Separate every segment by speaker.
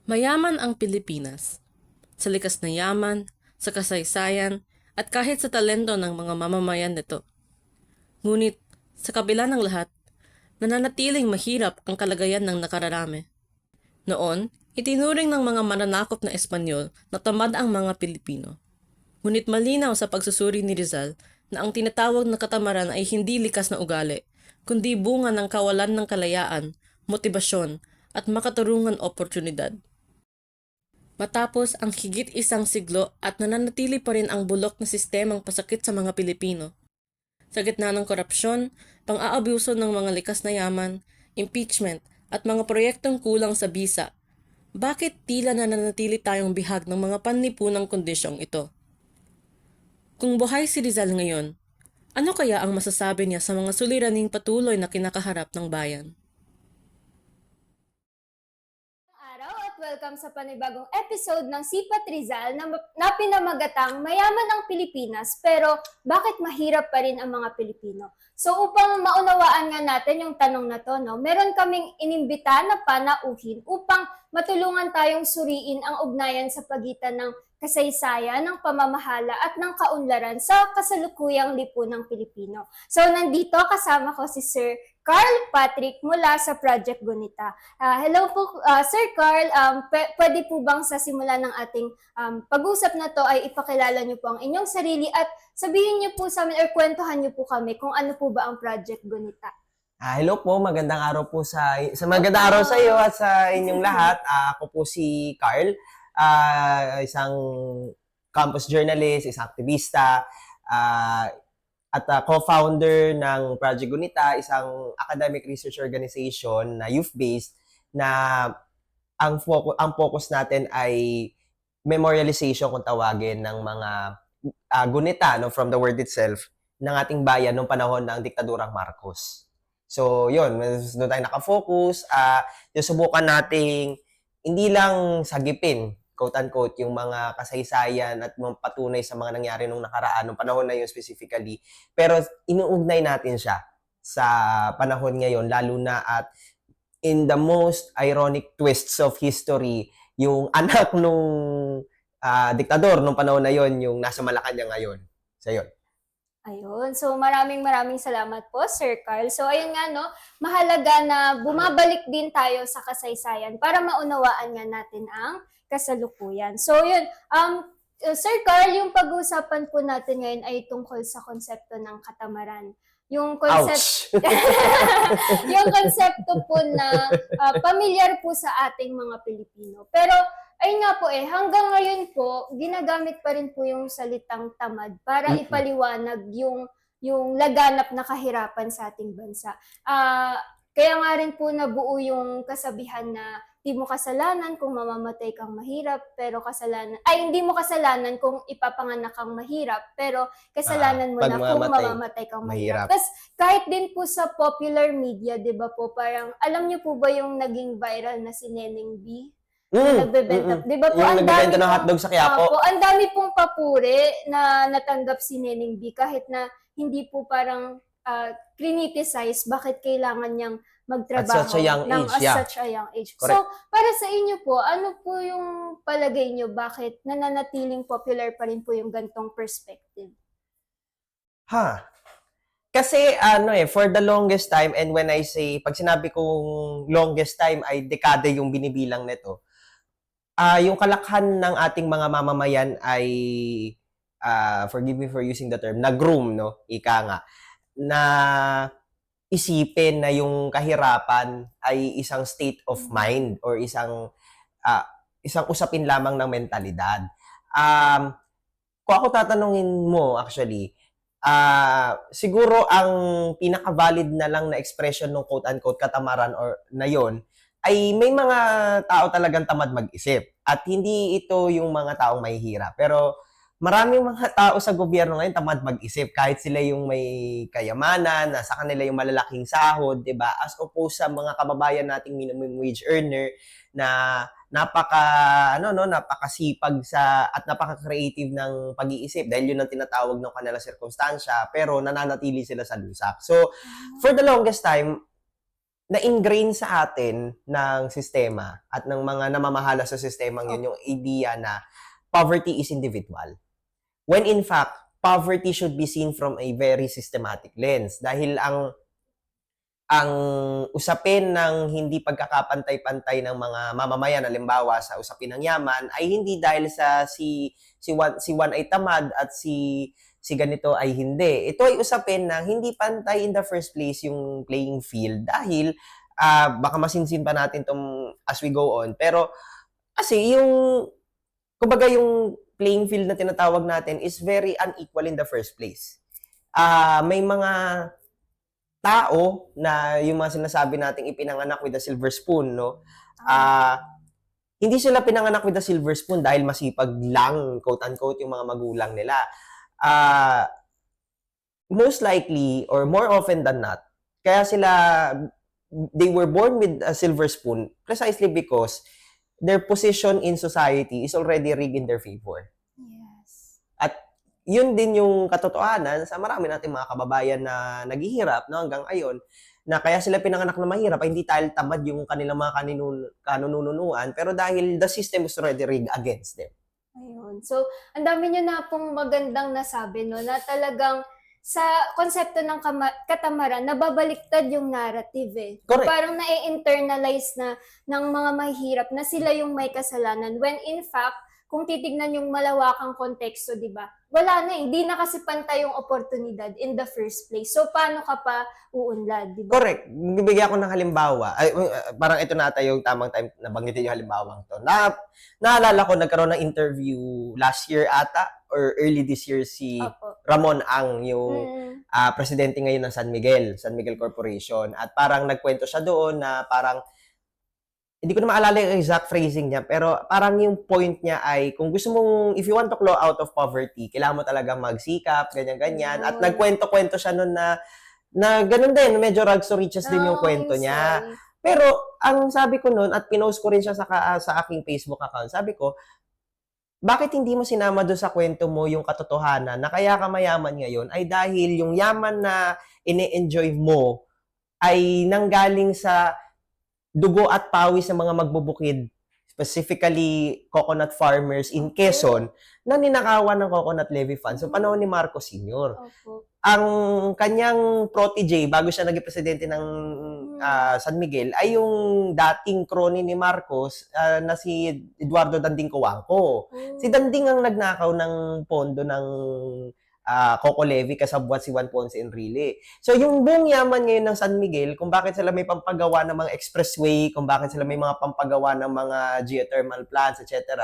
Speaker 1: Mayaman ang Pilipinas, sa likas na yaman, sa kasaysayan, at kahit sa talento ng mga mamamayan nito. Ngunit, sa kabila ng lahat, nananatiling mahirap ang kalagayan ng nakararami. Noon, itinuring ng mga mananakop na Espanyol na tamad ang mga Pilipino. Ngunit malinaw sa pagsusuri ni Rizal na ang tinatawag na katamaran ay hindi likas na ugali, kundi bunga ng kawalan ng kalayaan, motibasyon, at makatarungan oportunidad. Matapos ang higit isang siglo at nananatili pa rin ang bulok na sistemang pasakit sa mga Pilipino. Sa gitna ng korupsyon, pang-aabuso ng mga likas na yaman, impeachment, at mga proyektong kulang sa bisa, bakit tila nananatili tayong bihag ng mga panlipunang kondisyong ito? Kung buhay si Rizal ngayon, ano kaya ang masasabi niya sa mga suliraning patuloy na kinakaharap ng bayan?
Speaker 2: Araw at welcome sa panibagong episode ng Sipat Rizal na pinamagatang Mayaman ang Pilipinas pero bakit mahirap pa rin ang mga Pilipino? So upang maunawaan nga natin yung tanong na to, meron kaming inimbita na panauhin upang matulungan tayong suriin ang ugnayan sa pagitan ng kasaysayan, ng pamamahala at ng kaunlaran sa kasalukuyang lipunang Pilipino. So nandito kasama ko si Sir Carl Patrick mula sa Project Gunita. Hello po, Sir Carl. Pwede po bang sa simula ng ating pag-usap na to ay ipakilala niyo po ang inyong sarili at sabihin niyo po sa amin or kwentuhan niyo po kami kung ano po ba ang Project Gunita?
Speaker 3: Hello po, magandang araw po sa magandang araw sa iyo at sa inyong lahat. Ako po si Carl, isang campus journalist, isang aktivista, at co-founder ng Project Gunita, isang academic research organization na youth-based na ang focus natin ay memorialization kung tawagin ng mga gunita from the word itself ng ating bayan noong panahon ng diktadurang Marcos. So, yun, doon tayo nakafocus. Yung subukan nating hindi lang sagipin, quote-unquote, yung mga kasaysayan at mga patunay sa mga nangyari nung nakaraan, nung panahon na yun specifically. Pero inuugnay natin siya sa panahon ngayon, lalo na at in the most ironic twists of history, yung anak nung diktador nung panahon na yon yung nasa Malacanang ngayon. So, yun.
Speaker 2: Ayun. So maraming salamat po, Sir Carl. So ayun nga, mahalaga na bumabalik din tayo sa kasaysayan para maunawaan nga natin ang kasalukuyan. So yun, Sir Carl, yung pag-uusapan po natin ngayon ay tungkol sa konsepto ng katamaran. Yung yung konsepto po na pamilyar po sa ating mga Pilipino. Pero ayun nga po hanggang ngayon po, ginagamit pa rin po yung salitang tamad para ipaliwanag yung laganap na kahirapan sa ating bansa. Kaya nga rin po nabuo yung kasabihan na di mo kasalanan kung mamamatay kang mahirap, pero hindi mo kasalanan kung ipapanganak kang mahirap, pero kasalanan mo na kung mamamatay kang mahirap. Tapos kahit din po sa popular media, di ba po, parang alam niyo po ba yung naging viral na si Neneng B? Nagbebenta. Di ba po,
Speaker 3: ang dami ng hotdog sa Quiapo.
Speaker 2: Ang dami pong papuri na natanggap si Neneng B kahit na hindi po parang criticize bakit kailangan niyang magtrabaho
Speaker 3: such a young
Speaker 2: age.
Speaker 3: Correct.
Speaker 2: So, para sa inyo po, ano po yung palagay niyo bakit nananatiling popular pa rin po yung gantong perspective?
Speaker 3: Kasi for the longest time, and when I say, pag sinabi kong longest time ay dekada yung binibilang nito, yung kalakhan ng ating mga mamamayan ay, forgive me for using the term, na-groom, ika nga, na isipin na yung kahirapan ay isang state of mind or isang usapin lamang ng mentalidad. Kung ako tatanungin mo, actually, siguro ang pinaka-valid na lang na expression ng quote-unquote katamaran or na yon ay may mga tao talagang tamad mag-isip. At hindi ito yung mga taong mahihirap. Pero maraming mga tao sa gobyerno ngayon tamad mag-isip kahit sila yung may kayamanan, nasa kanila yung malalaking sahod, 'di ba? As opposed sa mga kababayan nating minimum wage earner na napakasipag at napaka-creative ng pag-iisip dahil yun ang tinatawag ng kanilang sirkumstansya pero nananatili sila sa lusak. So, for the longest time, na-ingrain sa atin ng sistema at ng mga namamahala sa sistemang yun yung idea na poverty is individual. When in fact, poverty should be seen from a very systematic lens dahil ang usapin ng hindi pagkakapantay-pantay ng mga mamamayan, halimbawa sa usapin ng yaman, ay hindi dahil sa si Juan ay tamad at si ganito ay hindi. Ito ay usapin na hindi pantay in the first place yung playing field dahil baka masinsin pa natin tong as we go on. Pero kasi kumbaga yung playing field na tinatawag natin is very unequal in the first place. May mga tao na yung mga sinasabi nating ipinanganak with a silver spoon, no? Hindi sila pinanganak with a silver spoon dahil masipag lang, quote-unquote, yung mga magulang nila. Most likely, or more often than not, kaya they were born with a silver spoon precisely because their position in society is already rigged in their favor.
Speaker 2: Yes.
Speaker 3: At yun din yung katotohanan sa marami nating mga kababayan na naghihirap no, hanggang ayon na kaya sila pinanganak na mahirap ay hindi dahil tamad yung kanilang mga kanununuan pero dahil the system is already rigged against them.
Speaker 2: Ayun. So, ang dami niyo na pong magandang nasabi, no, na talagang sa konsepto ng katamaran, nababaliktad yung narrative eh.
Speaker 3: Correct.
Speaker 2: Parang na-internalize na ng mga mahihirap na sila yung may kasalanan when in fact, kung titignan yung malawakang konteksto, di ba? Wala na eh. Hindi na kasi pantay yung oportunidad in the first place. So, paano ka pa uunlad, di ba?
Speaker 3: Correct. Bibigyan ko ng halimbawa. Parang ito na yung tamang time na banggitin yung halimbawang to. Naalala ko, nagkaroon ng interview last year ata or early this year si
Speaker 2: Opo.
Speaker 3: Ramon Ang, yung presidente ngayon ng San Miguel Corporation. At parang nagkwento siya doon na parang hindi ko na maalala yung exact phrasing niya, pero parang yung point niya ay, kung gusto mong, if you want to claw out of poverty, kailangan mo talaga magsikap, ganyan-ganyan. At nagkwento-kwento siya nun na ganun din, medyo rags to riches din yung kwento niya. Pero, ang sabi ko nun, at pinost ko rin siya sa aking Facebook account, sabi ko, bakit hindi mo sinama doon sa kwento mo yung katotohanan na kaya ka mayaman ngayon ay dahil yung yaman na ine-enjoy mo ay nanggaling sa dugo at pawis ng mga magbubukid, specifically coconut farmers in Quezon, na ninakawan ng coconut levy fund sa panahon ni Marcos Sr.
Speaker 2: Opo.
Speaker 3: Ang kanyang protege, bago siya naging presidente ng San Miguel, ay yung dating crony ni Marcos na si Eduardo Danding Coangco. Si Danding ang nagnakaw ng pondo ng Coco Levy kasabwat si Juan Ponce Enrile. So yung buong yaman ngayon ng San Miguel, kung bakit sila may pampagawa ng mga expressway, kung bakit sila may mga pampagawa ng mga geothermal plants, etc.,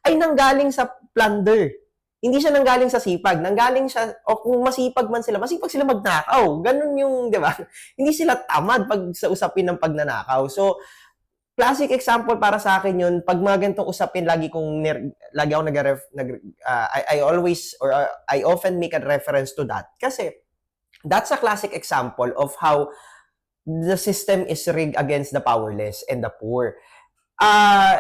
Speaker 3: ay nanggaling sa plunder. Hindi siya nanggaling sa sipag. Nanggaling siya, o kung masipag sila magnakaw. Ganun yung, di ba? Hindi sila tamad pag sa usapin ng pagnanakaw. So, classic example para sa akin yun, pag mga ganitong usapin, lagi ako I often make a reference to that. Kasi, that's a classic example of how the system is rigged against the powerless and the poor.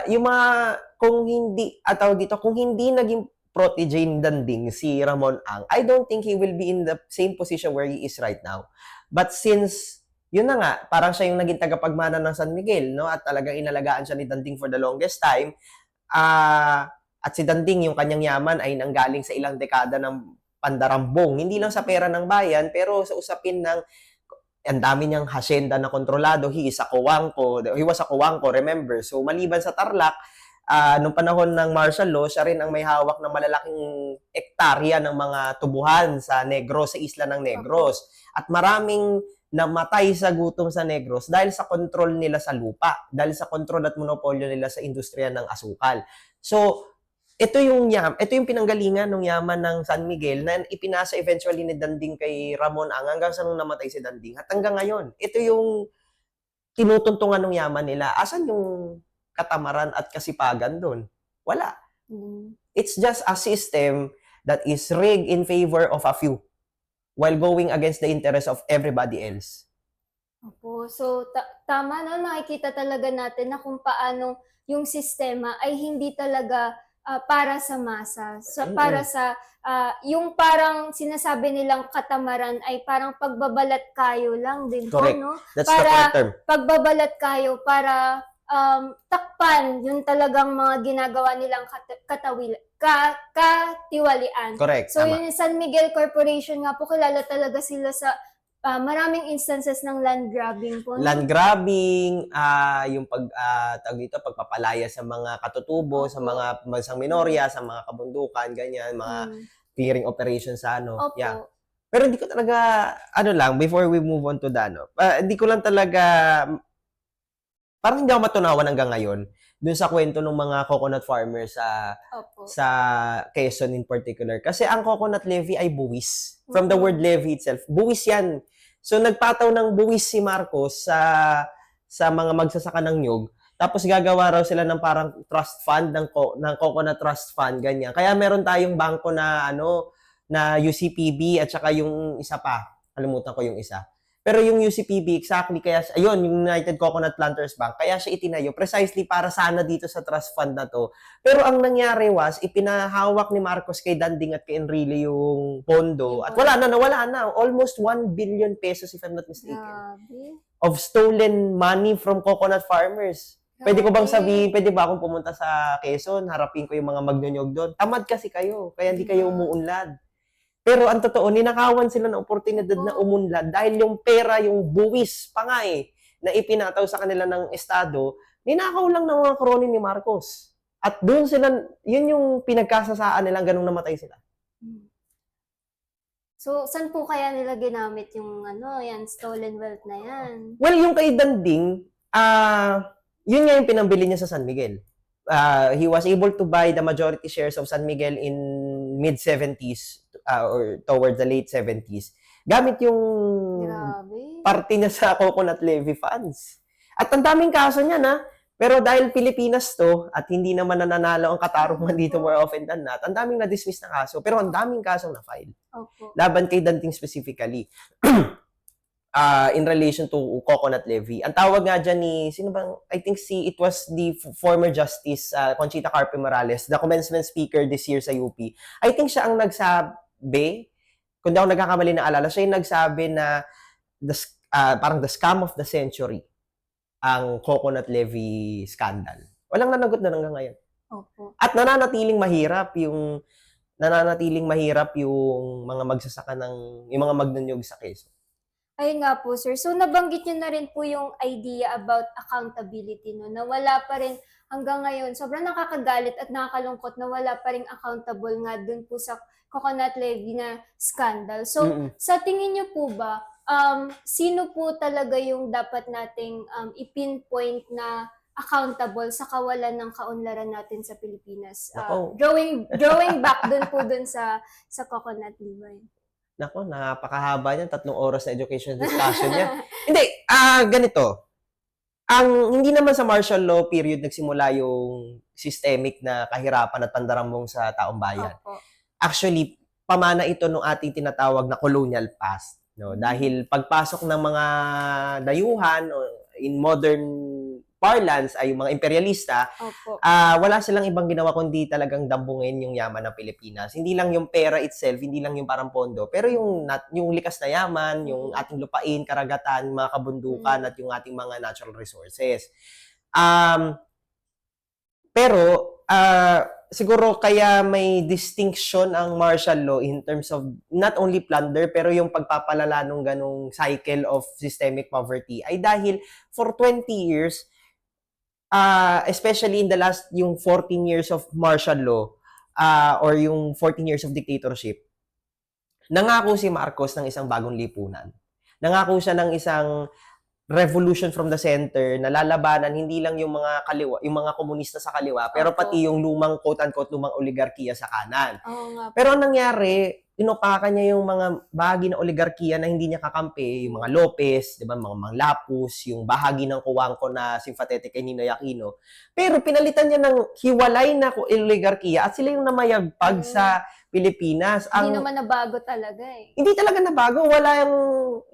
Speaker 3: Yung mga, kung hindi naging protege ni Danding, si Ramon Ang, I don't think he will be in the same position where he is right now. But since yun na nga, parang siya yung naging tagapagmana ng San Miguel, no? At talagang inalagaan siya ni Danding for the longest time. At si Danding, yung kanyang yaman ay nanggaling sa ilang dekada ng pandarambong. Hindi lang sa pera ng bayan, pero sa usapin ng ang dami niyang hacienda na kontrolado. He was a Coangco, remember? So, maliban sa Tarlac, nung panahon ng martial law, siya rin ang may hawak ng malalaking ektarya ng mga tubuhan sa Negros, sa isla ng Negros. At maraming namatay sa gutom sa Negros dahil sa control nila sa lupa, dahil sa control at monopolyo nila sa industriya ng asukal. So, ito yung pinanggalingan ng yaman ng San Miguel na ipinasa eventually ni Danding kay Ramon Ang hanggang sa nung namatay si Danding. At hanggang ngayon, ito yung tinutuntungan ng yaman nila. Asan yung katamaran at kasipagan doon? Wala. It's just a system that is rigged in favor of a few while going against the interest of everybody else.
Speaker 2: Opo. So, tama no, nakikita talaga natin na kung paano yung sistema ay hindi talaga para sa masa. Para sa yung parang sinasabi nilang katamaran ay parang pagbabalat kayo lang din po,
Speaker 3: Correct.
Speaker 2: no?
Speaker 3: That's the
Speaker 2: Para
Speaker 3: correct term.
Speaker 2: pagbabalat kayo para takpan yung talagang mga ginagawa nilang katiwalian.
Speaker 3: Correct.
Speaker 2: So
Speaker 3: Tama.
Speaker 2: yung San Miguel Corporation nga po, kilala talaga sila sa maraming instances ng land grabbing po. no?
Speaker 3: Land grabbing, yung tawag dito, pagpapalaya sa mga katutubo, sa
Speaker 2: Opo.
Speaker 3: mga bansang minorya, sa mga kabundukan, ganyan, mga
Speaker 2: Mm.
Speaker 3: clearing operations sa ano.
Speaker 2: Opo.
Speaker 3: Yeah. Pero hindi ko talaga, before we move on to the hindi ko lang talaga, parang hindi ako matunawan hanggang ngayon dun sa kwento ng mga coconut farmers
Speaker 2: Opo.
Speaker 3: sa Quezon in particular. Kasi ang coconut levy ay buwis. From the
Speaker 2: Mhm.
Speaker 3: word levy itself. Buwis yan. So, nagpataw ng buwis si Marcos sa mga magsasaka ng nyug. Tapos gagawa raw sila ng parang trust fund, ng coconut trust fund, ganyan. Kaya meron tayong bangko na na UCPB at saka yung isa pa. Kalimutan ko yung isa. Pero yung UCPB, exactly, kaya, ayun, yung United Coconut Planters Bank, kaya siya itinayo precisely para sana dito sa trust fund na to. Pero ang nangyari was, ipinahawak ni Marcos kay Danding at kay Enrile yung pondo. At nawala na. Almost 1 billion pesos, if I'm not mistaken,
Speaker 2: Grabe.
Speaker 3: of stolen money from coconut farmers. Pwede ko bang sabihin, pwede ba akong pumunta sa Quezon, harapin ko yung mga magnyonyog doon? Tamad kasi kayo, kaya hindi kayo umuunlad. Pero ang totoo, ninakawan sila ng oportunidad na umunlad dahil yung pera, yung buwis pa nga na ipinataw sa kanila ng Estado, ninakaw lang ng mga kroni ni Marcos. At doon sila, yun yung pinagkasasaan nilang ganung namatay sila.
Speaker 2: So, saan po kaya nila ginamit yung stolen wealth na yan?
Speaker 3: Well, yung kay Danding, yun nga yung pinambili niya sa San Miguel. He was able to buy the majority shares of San Miguel in mid-70s or towards the late 70s. Gamit yung
Speaker 2: Grabe.
Speaker 3: parte niya sa coconut levy funds. At ang daming kaso niya pero dahil Pilipinas to at hindi naman nananalo ang katarungan dito more often than not, ang daming na-dismiss na kaso pero ang daming kasong na-file.
Speaker 2: Opo.
Speaker 3: Laban kay Danting specifically. In relation to coconut levy. Ang tawag nga dyan it was the former Justice Conchita Carpe Morales, the commencement speaker this year sa UP. I think siya ang nagsabi, kung di ako nagkakamali na alala, siya yung nagsabi na parang the scam of the century ang coconut levy scandal. Walang nanagot na hanggang ngayon.
Speaker 2: Opo.
Speaker 3: At nananatiling mahirap yung mga magsasaka yung mga magnanyog sa Quezon.
Speaker 2: Ayun nga po, sir. So, nabanggit nyo na rin po yung idea about accountability, no? Na wala pa rin hanggang ngayon. Sobrang nakakagalit at nakakalungkot na wala pa rin accountable nga dun po sa coconut levy na scandal. So, sa tingin nyo po ba, sino po talaga yung dapat nating ipinpoint na accountable sa kawalan ng kaunlaran natin sa Pilipinas? Drawing back dun sa coconut levy.
Speaker 3: Nako, napakahaba niyan. 3 oras na education discussion niya. Hindi, ganito. Hindi naman sa martial law period nagsimula yung systemic na kahirapan at pandarambong sa taong bayan.
Speaker 2: Opo.
Speaker 3: Actually, pamana ito nung ating tinatawag na colonial past. No? Dahil pagpasok ng mga dayuhan, in modern parlance, ay yung mga imperialista,
Speaker 2: Opo.
Speaker 3: wala silang ibang ginawa kundi talagang dambungin yung yaman ng Pilipinas. Hindi lang yung pera itself, hindi lang yung parang pondo, pero yung likas na yaman, yung ating lupain, karagatan, mga kabundukan, at yung ating mga natural resources. Pero, siguro kaya may distinction ang martial law in terms of not only plunder, pero yung pagpapalala ng ganong cycle of systemic poverty ay dahil for 20 years, especially in the last, yung 14 years of martial law, or yung 14 years of dictatorship, nangako si Marcos ng isang bagong lipunan. Nangako siya ng isang revolution from the center na lalabanan hindi lang yung mga kaliwa, yung mga komunista sa kaliwa, pero pati yung lumang quote-unquote lumang oligarkiya sa kanan. Pero ang nangyari, inupakan niya yung mga bahagi ng oligarkiya na hindi niya kakampi, yung mga Lopez, di ba, mga Manglapus, yung bahagi ng Kuwangko na sympathetic kay Ninoy Aquino. Pero pinalitan niya ng hiwalay na oligarkiya at sila yung namayagpag sa Pilipinas.
Speaker 2: Hindi naman nabago talaga
Speaker 3: Hindi talaga nabago.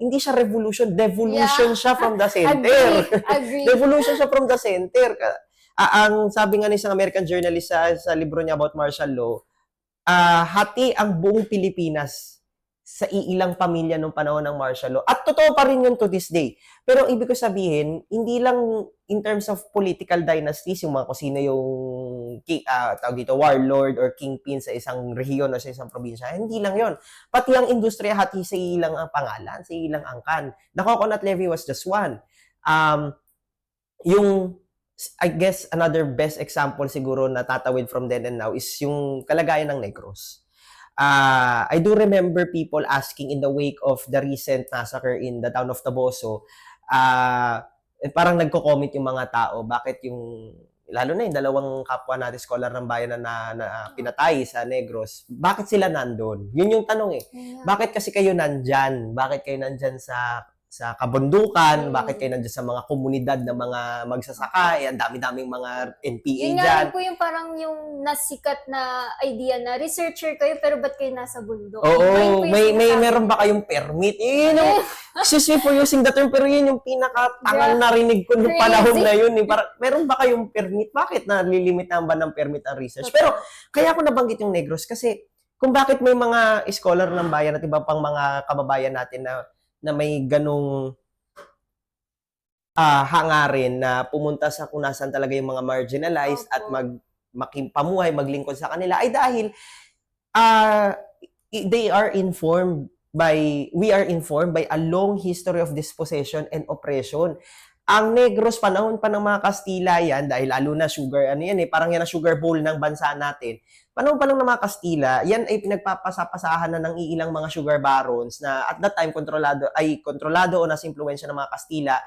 Speaker 3: Hindi siya revolution. Devolution siya from the center.
Speaker 2: Agree.
Speaker 3: Devolution siya from the center. Ang sabi nga ng isang American journalist sa libro niya about martial law, hati ang buong Pilipinas sa iilang pamilya nung panahon ng martial law. At totoo pa rin yun to this day. Pero ang ibig ko sabihin, hindi lang in terms of political dynasties, yung mga kung sino yung tawag dito, warlord or kingpin sa isang rehiyon o sa isang probinsya. Hindi lang yon. Pati ang industriya, hati sa ilang ang pangalan, sa ilang angkan. The coconut levy was just one. Yung I guess another best example siguro na tatawid from then and now is yung kalagayan ng Negros. I do remember people asking in the wake of the recent massacre in the town of Taboso, parang nagko-comment yung mga tao, bakit yung, lalo na yung dalawang kapwa natin, scholar ng bayan na pinatay sa Negros, bakit sila nandun? Yun yung tanong eh.
Speaker 2: Yeah.
Speaker 3: Bakit kasi kayo nandyan? Bakit kayo nandyan sa kabundukan? Bakit kayo nandyan sa mga komunidad na mga magsasaka? Ang dami-daming mga NPA
Speaker 2: Yun nga
Speaker 3: dyan.
Speaker 2: rin po yung parang yung nasikat na idea na researcher kayo pero ba't kayo nasa bundok?
Speaker 3: Oo,
Speaker 2: Yun po yung
Speaker 3: may
Speaker 2: sinasabi
Speaker 3: meron ba
Speaker 2: nila.
Speaker 3: kayong permit? Yun yung, excuse me for using the term, pero yun yung pinakatangal
Speaker 2: Yeah.
Speaker 3: narinig ko nung
Speaker 2: Crazy.
Speaker 3: panahon na yun. Meron ba kayong permit? Bakit nalilimit na ba ng permit ang research? Pero kaya ako nabanggit yung Negros kasi kung bakit may mga scholar ng bayan at iba pang mga kababayan natin na may ganong hangarin na pumunta sa kung nasaan talaga yung mga marginalized
Speaker 2: Opo.
Speaker 3: at makipamuhay, maglingkod sa kanila ay dahil we are informed by a long history of dispossession and oppression. Ang Negros, panahon pa ng mga Kastila yan, dahil lalo na sugar, parang yan ang sugar bowl ng bansa natin. Panahon pa lang ng mga Kastila, yan ay pinagpapasapasahan na ng iilang mga sugar barons na at that time kontrolado o nasa impluwensya ng mga Kastila.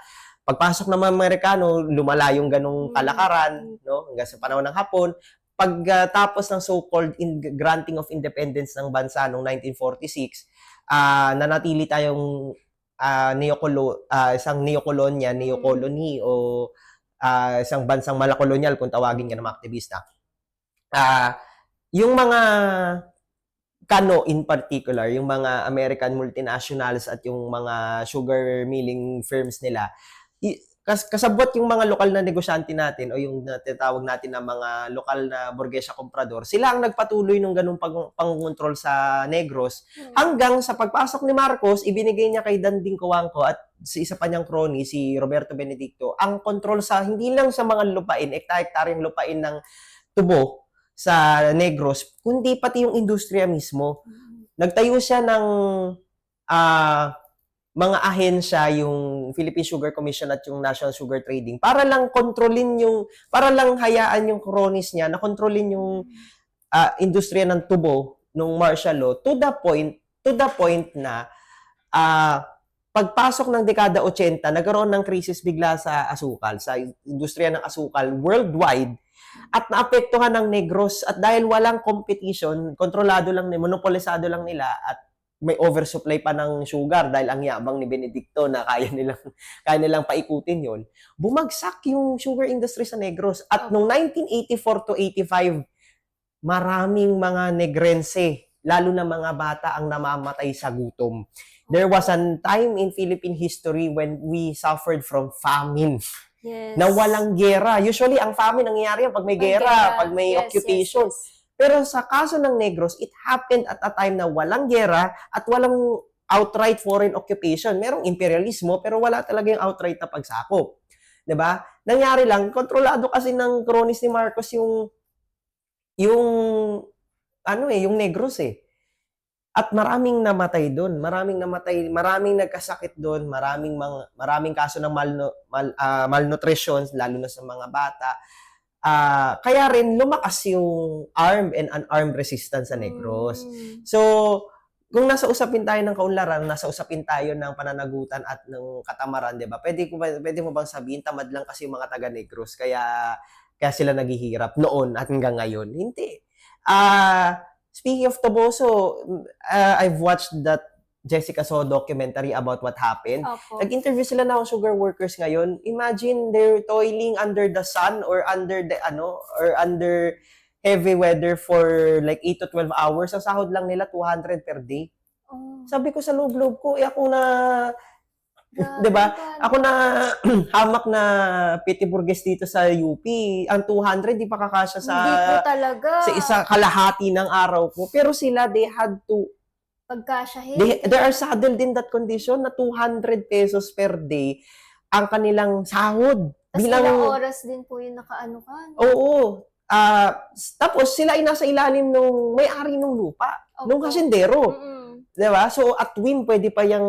Speaker 3: Pagpasok ng mga Amerikano, lumala yung ganong kalakaran, no? Hanggang sa panahon ng Hapon. Pagtapos ng so-called granting of independence ng bansa noong 1946, nanatili tayong isang neocolony o isang bansang malakolonyal kung tawagin nga ng mga aktivista. Yung mga Kano in particular, yung mga American multinationals at yung mga sugar milling firms nila, kasabot yung mga lokal na negosyante natin o yung tinatawag natin na mga lokal na burgesya komprador, sila ang nagpatuloy nung ganung pangontrol sa Negros hanggang sa pagpasok ni Marcos, ibinigay niya kay Danding Coangco at si isa pa niyang crony, si Roberto Benedicto, ang control sa hindi lang sa mga lupain, hektar-hektaryeng lupain ng tubo sa Negros, kundi pati yung industriya mismo. Nagtayo siya ng mga ahensya, yung Philippine Sugar Commission at yung National Sugar Trading, para lang para lang hayaan yung cronies niya na kontrolin yung industriya ng tubo nung martial law to the point na pagpasok ng dekada 80, nagkaroon ng krisis bigla sa asukal, sa industriya ng asukal worldwide, at naapektuhan ng Negros at dahil walang competition, kontrolado lang, monopolisado lang nila at may oversupply pa ng sugar dahil ang yabang ni Benedicto na kaya nilang paikutin yon. Bumagsak yung sugar industry sa Negros at noong 1984 to 85, maraming mga Negrense, lalo na mga bata ang namamatay sa gutom. There was a time in Philippine history when we suffered from famine.
Speaker 2: Yes.
Speaker 3: Na walang gera. Usually, ang famine nangyayari pag may gera, pag may occupation. Pero sa kaso ng Negros, it happened at a time na walang gera at walang outright foreign occupation. Merong imperialismo, pero wala talaga yung outright na pagsakop. 'Di ba? Nangyari lang, kontrolado kasi ng cronies ni Marcos yung Negros eh. At maraming namatay doon, maraming nagkasakit doon, maraming kaso ng malnutrition, lalo na sa mga bata. Kaya rin lumakas yung armed and unarmed resistance sa Negros. So, kung nasa usapin tayo ng kaunlaran, nasa usapin tayo ng pananagutan at ng katamaran, 'di ba? Pwede mo bang sabihin tamad lang kasi yung mga taga Negros kaya sila naghihirap noon at hanggang ngayon? Hindi. Speaking of Taboso, I've watched that Jessica Soho documentary about what happened.
Speaker 2: Opo.
Speaker 3: Nag-interview sila ng sugar workers ngayon. Imagine they're toiling under the sun or under heavy weather for like 8 to 12 hours. Ang sahod lang nila 200 per day.
Speaker 2: Oh.
Speaker 3: Sabi ko sa loob-loob ko, ako na
Speaker 2: Grabe,
Speaker 3: 'Di ba?
Speaker 2: paano?
Speaker 3: Ako na hamak na Piti Burgess dito sa UP, ang 200 di pa kakasya
Speaker 2: Hindi po talaga.
Speaker 3: sa isa kalahati ng araw ko. Pero sila, they had to,
Speaker 2: Pagkasyahin.
Speaker 3: they are saddled in that condition na 200 pesos per day ang kanilang sahod.
Speaker 2: Tapos ilang oras din po yung nakaano ka.
Speaker 3: Oo. Tapos sila ay nasa ilalim nung may-ari ng lupa, nung
Speaker 2: Opo.
Speaker 3: hasindero.
Speaker 2: Mm-mm.
Speaker 3: 'Di ba? So at whim pwede pa yang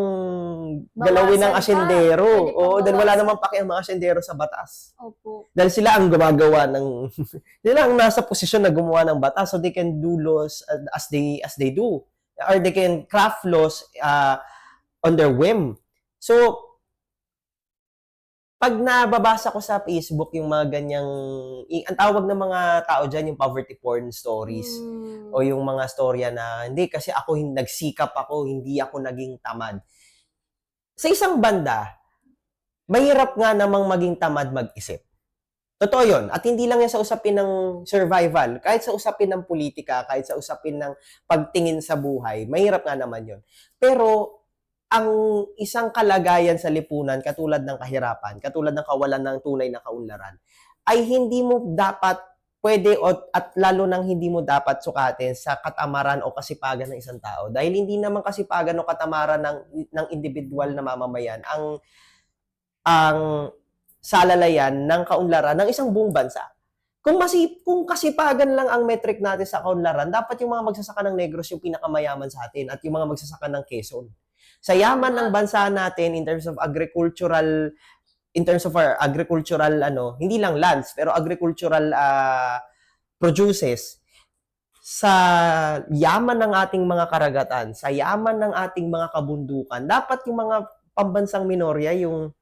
Speaker 3: galawin ng
Speaker 2: Bawasan pa.
Speaker 3: asindero.
Speaker 2: Pwede pang
Speaker 3: Oo, dahil wala
Speaker 2: bawasan.
Speaker 3: namang paki ang mga asindero sa batas.
Speaker 2: Opo.
Speaker 3: Dahil sila ang gumagawa ng sila ang nasa posisyon na gumawa ng batas, so they can do laws as they do, or they can craft laws on their whim. So pag nababasa ko sa Facebook yung mga ganyang, ang tawag ng mga tao dyan, yung poverty porn stories.
Speaker 2: Mm.
Speaker 3: O yung mga storya na, hindi, kasi ako, nagsikap ako, hindi ako naging tamad. Sa isang banda, mahirap nga namang maging tamad mag-isip. Totoo yun. At hindi lang yan sa usapin ng survival. Kahit sa usapin ng politika, kahit sa usapin ng pagtingin sa buhay, mahirap nga naman yun. Pero, ang isang kalagayan sa lipunan, katulad ng kahirapan, katulad ng kawalan ng tunay na kaunlaran, ay hindi mo dapat pwede at lalo nang hindi mo dapat sukatin sa katamaran o kasipagan ng isang tao. Dahil hindi naman kasipagan o katamaran ng individual na mamamayan ang salalayan ng kaunlaran ng isang buong bansa. Kung kasipagan lang ang metric natin sa kaunlaran, dapat yung mga magsasaka ng Negros yung pinakamayaman sa atin at yung mga magsasaka ng Quezon. Sa yaman ng bansa natin in terms of our agricultural hindi lang lands, pero agricultural produces, sa yaman ng ating mga karagatan, sa yaman ng ating mga kabundukan, dapat yung mga pambansang minorya, yung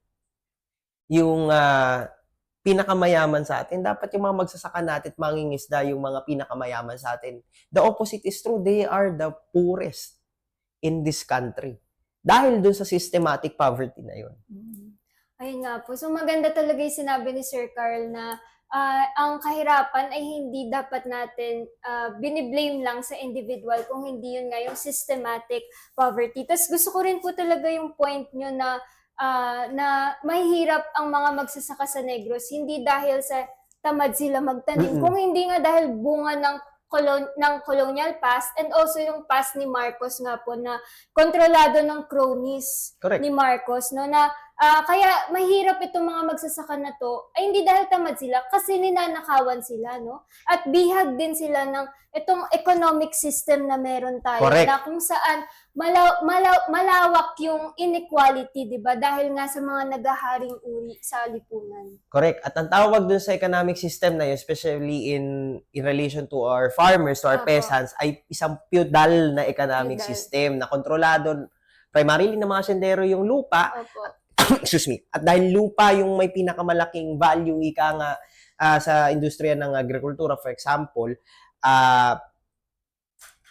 Speaker 3: pinakamayaman sa atin, dapat yung mga magsasaka natin at mangingisda yung mga pinakamayaman sa atin. The opposite is true. They are the poorest in this country. Dahil dun sa systematic poverty na yun.
Speaker 2: Ayun nga po. So maganda talaga yung sinabi ni Sir Carl na ang kahirapan ay hindi dapat natin biniblame lang sa individual kung hindi yun nga yung systematic poverty. Tapos gusto ko rin po talaga yung point nyo na mahihirap ang mga magsasaka sa Negros, hindi dahil sa tamad sila magtanim, kung hindi nga dahil bunga ng colonial past and also yung past ni Marcos nga po na kontrolado ng cronies.
Speaker 3: Correct.
Speaker 2: Ni Marcos, no, na kaya mahirap itong mga magsasaka na to ay hindi dahil tamad sila, kasi ninanakawan sila, no, at bihag din sila ng itong economic system na meron tayo.
Speaker 3: Correct.
Speaker 2: Na kung saan malawak yung inequality, di ba, dahil nga sa mga nagaharing uri sa lipunan.
Speaker 3: Correct. At ang tawag dun sa economic system na yun, especially in relation to our farmers, to our
Speaker 2: Opo.
Speaker 3: peasants, ay isang feudal na economic
Speaker 2: Feudal.
Speaker 3: system na kontrolado primarily ng mga sendero yung lupa.
Speaker 2: Opo.
Speaker 3: Excuse me. At dahil lupa yung may pinakamalaking value, ika nga, sa industriya ng agrikultura, for example,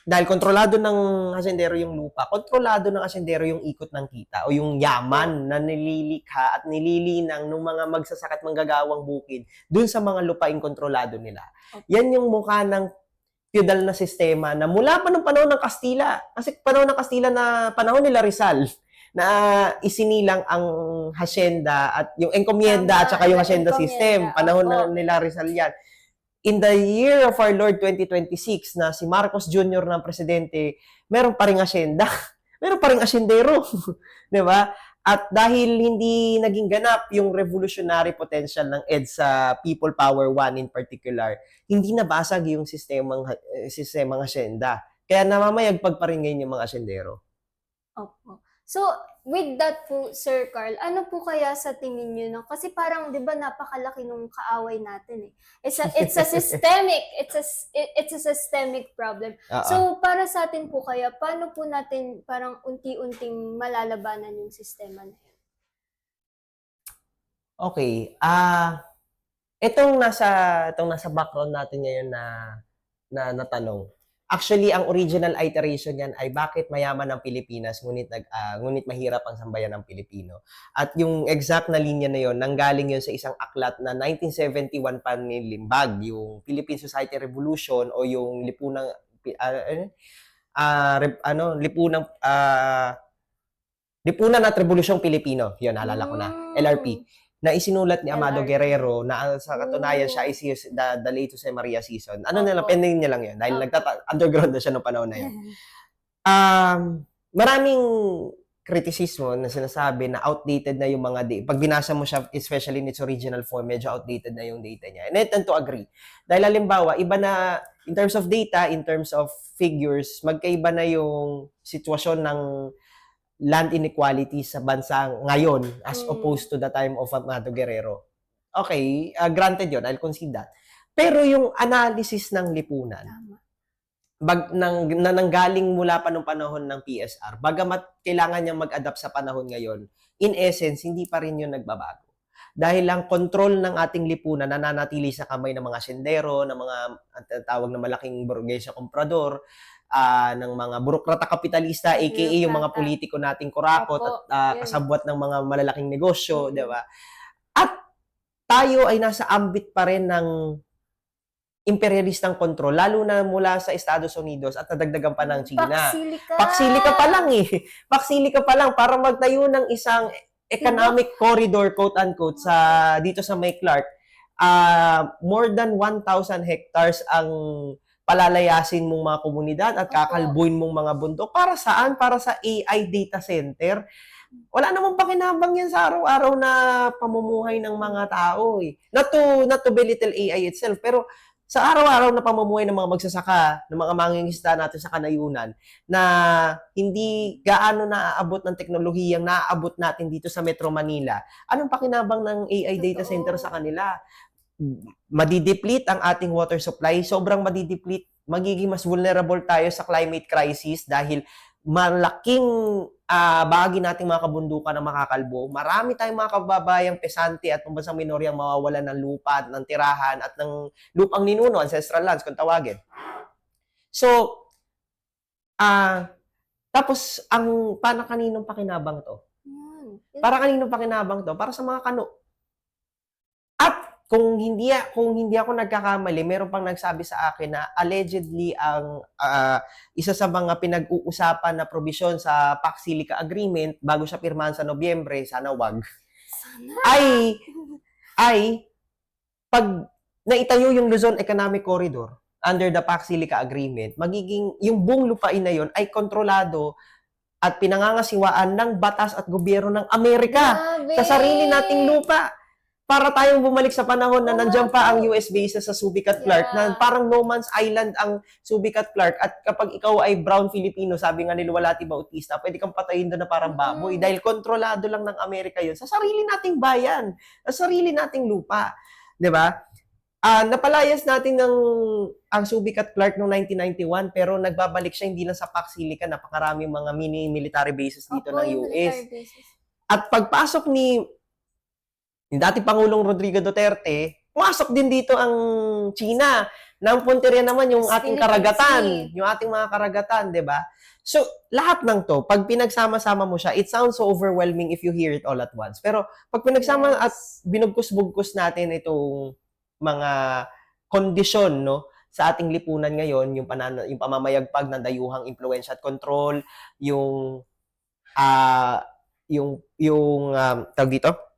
Speaker 3: dahil kontrolado ng hasendero yung lupa, kontrolado ng hasendero yung ikot ng kita o yung yaman na nililikha at nililinang ng mga magsasaka at manggagawang bukid dun sa mga lupaing kontrolado nila. Yan yung mukha ng feudal na sistema na mula pa nung panahon ng Kastila. Kasi panahon ng Kastila na panahon nila Rizal, na isinilang ang hacienda at yung encomienda at saka yung hacienda system. Panahon na nila Rizal yan. In the year of our Lord 2026 na si Marcos Jr. ng presidente, meron pa ring hacienda. Meron pa ring haciendero. 'Di ba? At dahil hindi naging ganap yung revolutionary potential ng EDSA People Power 1 in particular, hindi nabasag yung sistemang hacienda. Kaya namamayagpag pa rin ngayon yung mga haciendero.
Speaker 2: Opo. So, with that po, Sir Carl, ano po kaya sa tingin niyo, no? Kasi parang, 'di ba, napakalaki nung kaaway natin eh. It's a systemic problem. So, para sa atin po kaya, paano po natin parang unti-unting malalabanan yung sistema na yun?
Speaker 3: Okay. Itong nasa background natin ngayon na tanong. Actually, ang original iteration niyan ay bakit mayaman ang Pilipinas ngunit mahirap ang sambayan ng Pilipino. At yung exact na linya na yon, nanggaling yon sa isang aklat na 1971 pa nilimbag, yung Philippine Society Revolution o yung lipunang Lipunan at Rebolusyong Pilipino. Yun, naalala ko na. LRP. Na isinulat ni Amado
Speaker 2: LRP.
Speaker 3: Guerrero na sa katunayan siya ay the late Jose Maria season. Ano na lang, pending niya lang yun. Dahil underground na siya noong panahon na yun. Maraming kritisismo na sinasabi na outdated na yung mga data. Pag binasa mo siya, especially in its original form, medyo outdated na yung data niya. And I tend to agree. Dahil halimbawa, iba na, in terms of data, in terms of figures, magkaiba na yung sitwasyon ng land inequality sa bansa ngayon as opposed to the time of Amado Guerrero. Okay, granted yun, I'll concede that. Pero yung analysis ng lipunan, na nanggaling mula pa nung panahon ng PSR, bagamat kailangan niyang mag-adapt sa panahon ngayon, in essence, hindi pa rin yun nagbabago. Dahil lang control ng ating lipunan nananatili sa kamay ng mga sendero, ng mga tawag na malaking burgesya komprador, ng mga burokrata kapitalista, aka yung mga politiko nating kurakot at kasabwat ng mga malalaking negosyo, di ba? At tayo ay nasa ambit pa rin ng imperialistang kontrol, lalo na mula sa Estados Unidos at nadagdagan pa ng China. Paksili ka pa lang eh. Paksili ka pa lang para magtayo ng isang economic corridor, quote-unquote, dito sa May Clark. More than 1,000 hectares ang palalayasin mong mga komunidad at kakalbuin mong mga bundok. Para saan? Para sa AI data center. Wala namang pakinabang yan sa araw-araw na pamumuhay ng mga tao eh. Not to belittle AI itself, pero sa araw-araw na pamumuhay ng mga magsasaka, ng mga mangingisda natin sa kanayunan, na hindi gaano naaabot ng teknolohiyang naaabot natin dito sa Metro Manila, anong pakinabang ng AI data center sa kanila? Madideplete ang ating water supply, sobrang madideplete, magiging mas vulnerable tayo sa climate crisis dahil malaking bahagi nating mga kabundukan na makakalbo. Marami tayong mga kababayang pesante at pambansang minoryang mawawalan ng lupa, ng tirahan, at ng lupang ninuno, ancestral lands, kung tawagin. So, tapos, para kaninong pakinabang to? Para kaninong pakinabang to? Para sa mga kano. At kung hindi ako nagkakamali, meron pang nagsabi sa akin na allegedly ang isa sa mga pinag-uusapan na probisyon sa Pax Silica Agreement bago siya pirmahan sa Nobyembre, sana wag, ay pag naitayo yung Luzon Economic Corridor under the Pax Silica Agreement, magiging yung buong lupain na yon ay kontrolado at pinangangasiwaan ng batas at gobyerno ng Amerika sa sarili nating lupa. Para tayong bumalik sa panahon na nandiyan pa ang US bases sa Subic at Clark, na parang no man's island ang Subic at Clark, at kapag ikaw ay brown Filipino, sabi nga ni Luwalhati Bautista, pwede kang patayin doon na parang baboy dahil kontrolado lang ng Amerika yun sa sarili nating bayan, sa sarili nating lupa. 'Di ba? Napalayas natin ang Subic at Clark noong 1991, pero nagbabalik siya hindi lang sa Pax Silica, napakaraming mga mini military bases dito ng US. At pagpasok ni dating Pangulong Rodrigo Duterte, pumasok din dito ang China. Nang punteriya naman yung ating karagatan, yung ating mga karagatan, 'di ba? So, lahat ng to, pag pinagsama-sama mo siya, it sounds so overwhelming if you hear it all at once. Pero pag pinagsama at binugkus-bugkus natin itong mga kondisyon, no, sa ating lipunan ngayon, yung pamamayagpag ng dayuhang impluwensya at control, yung tawag dito,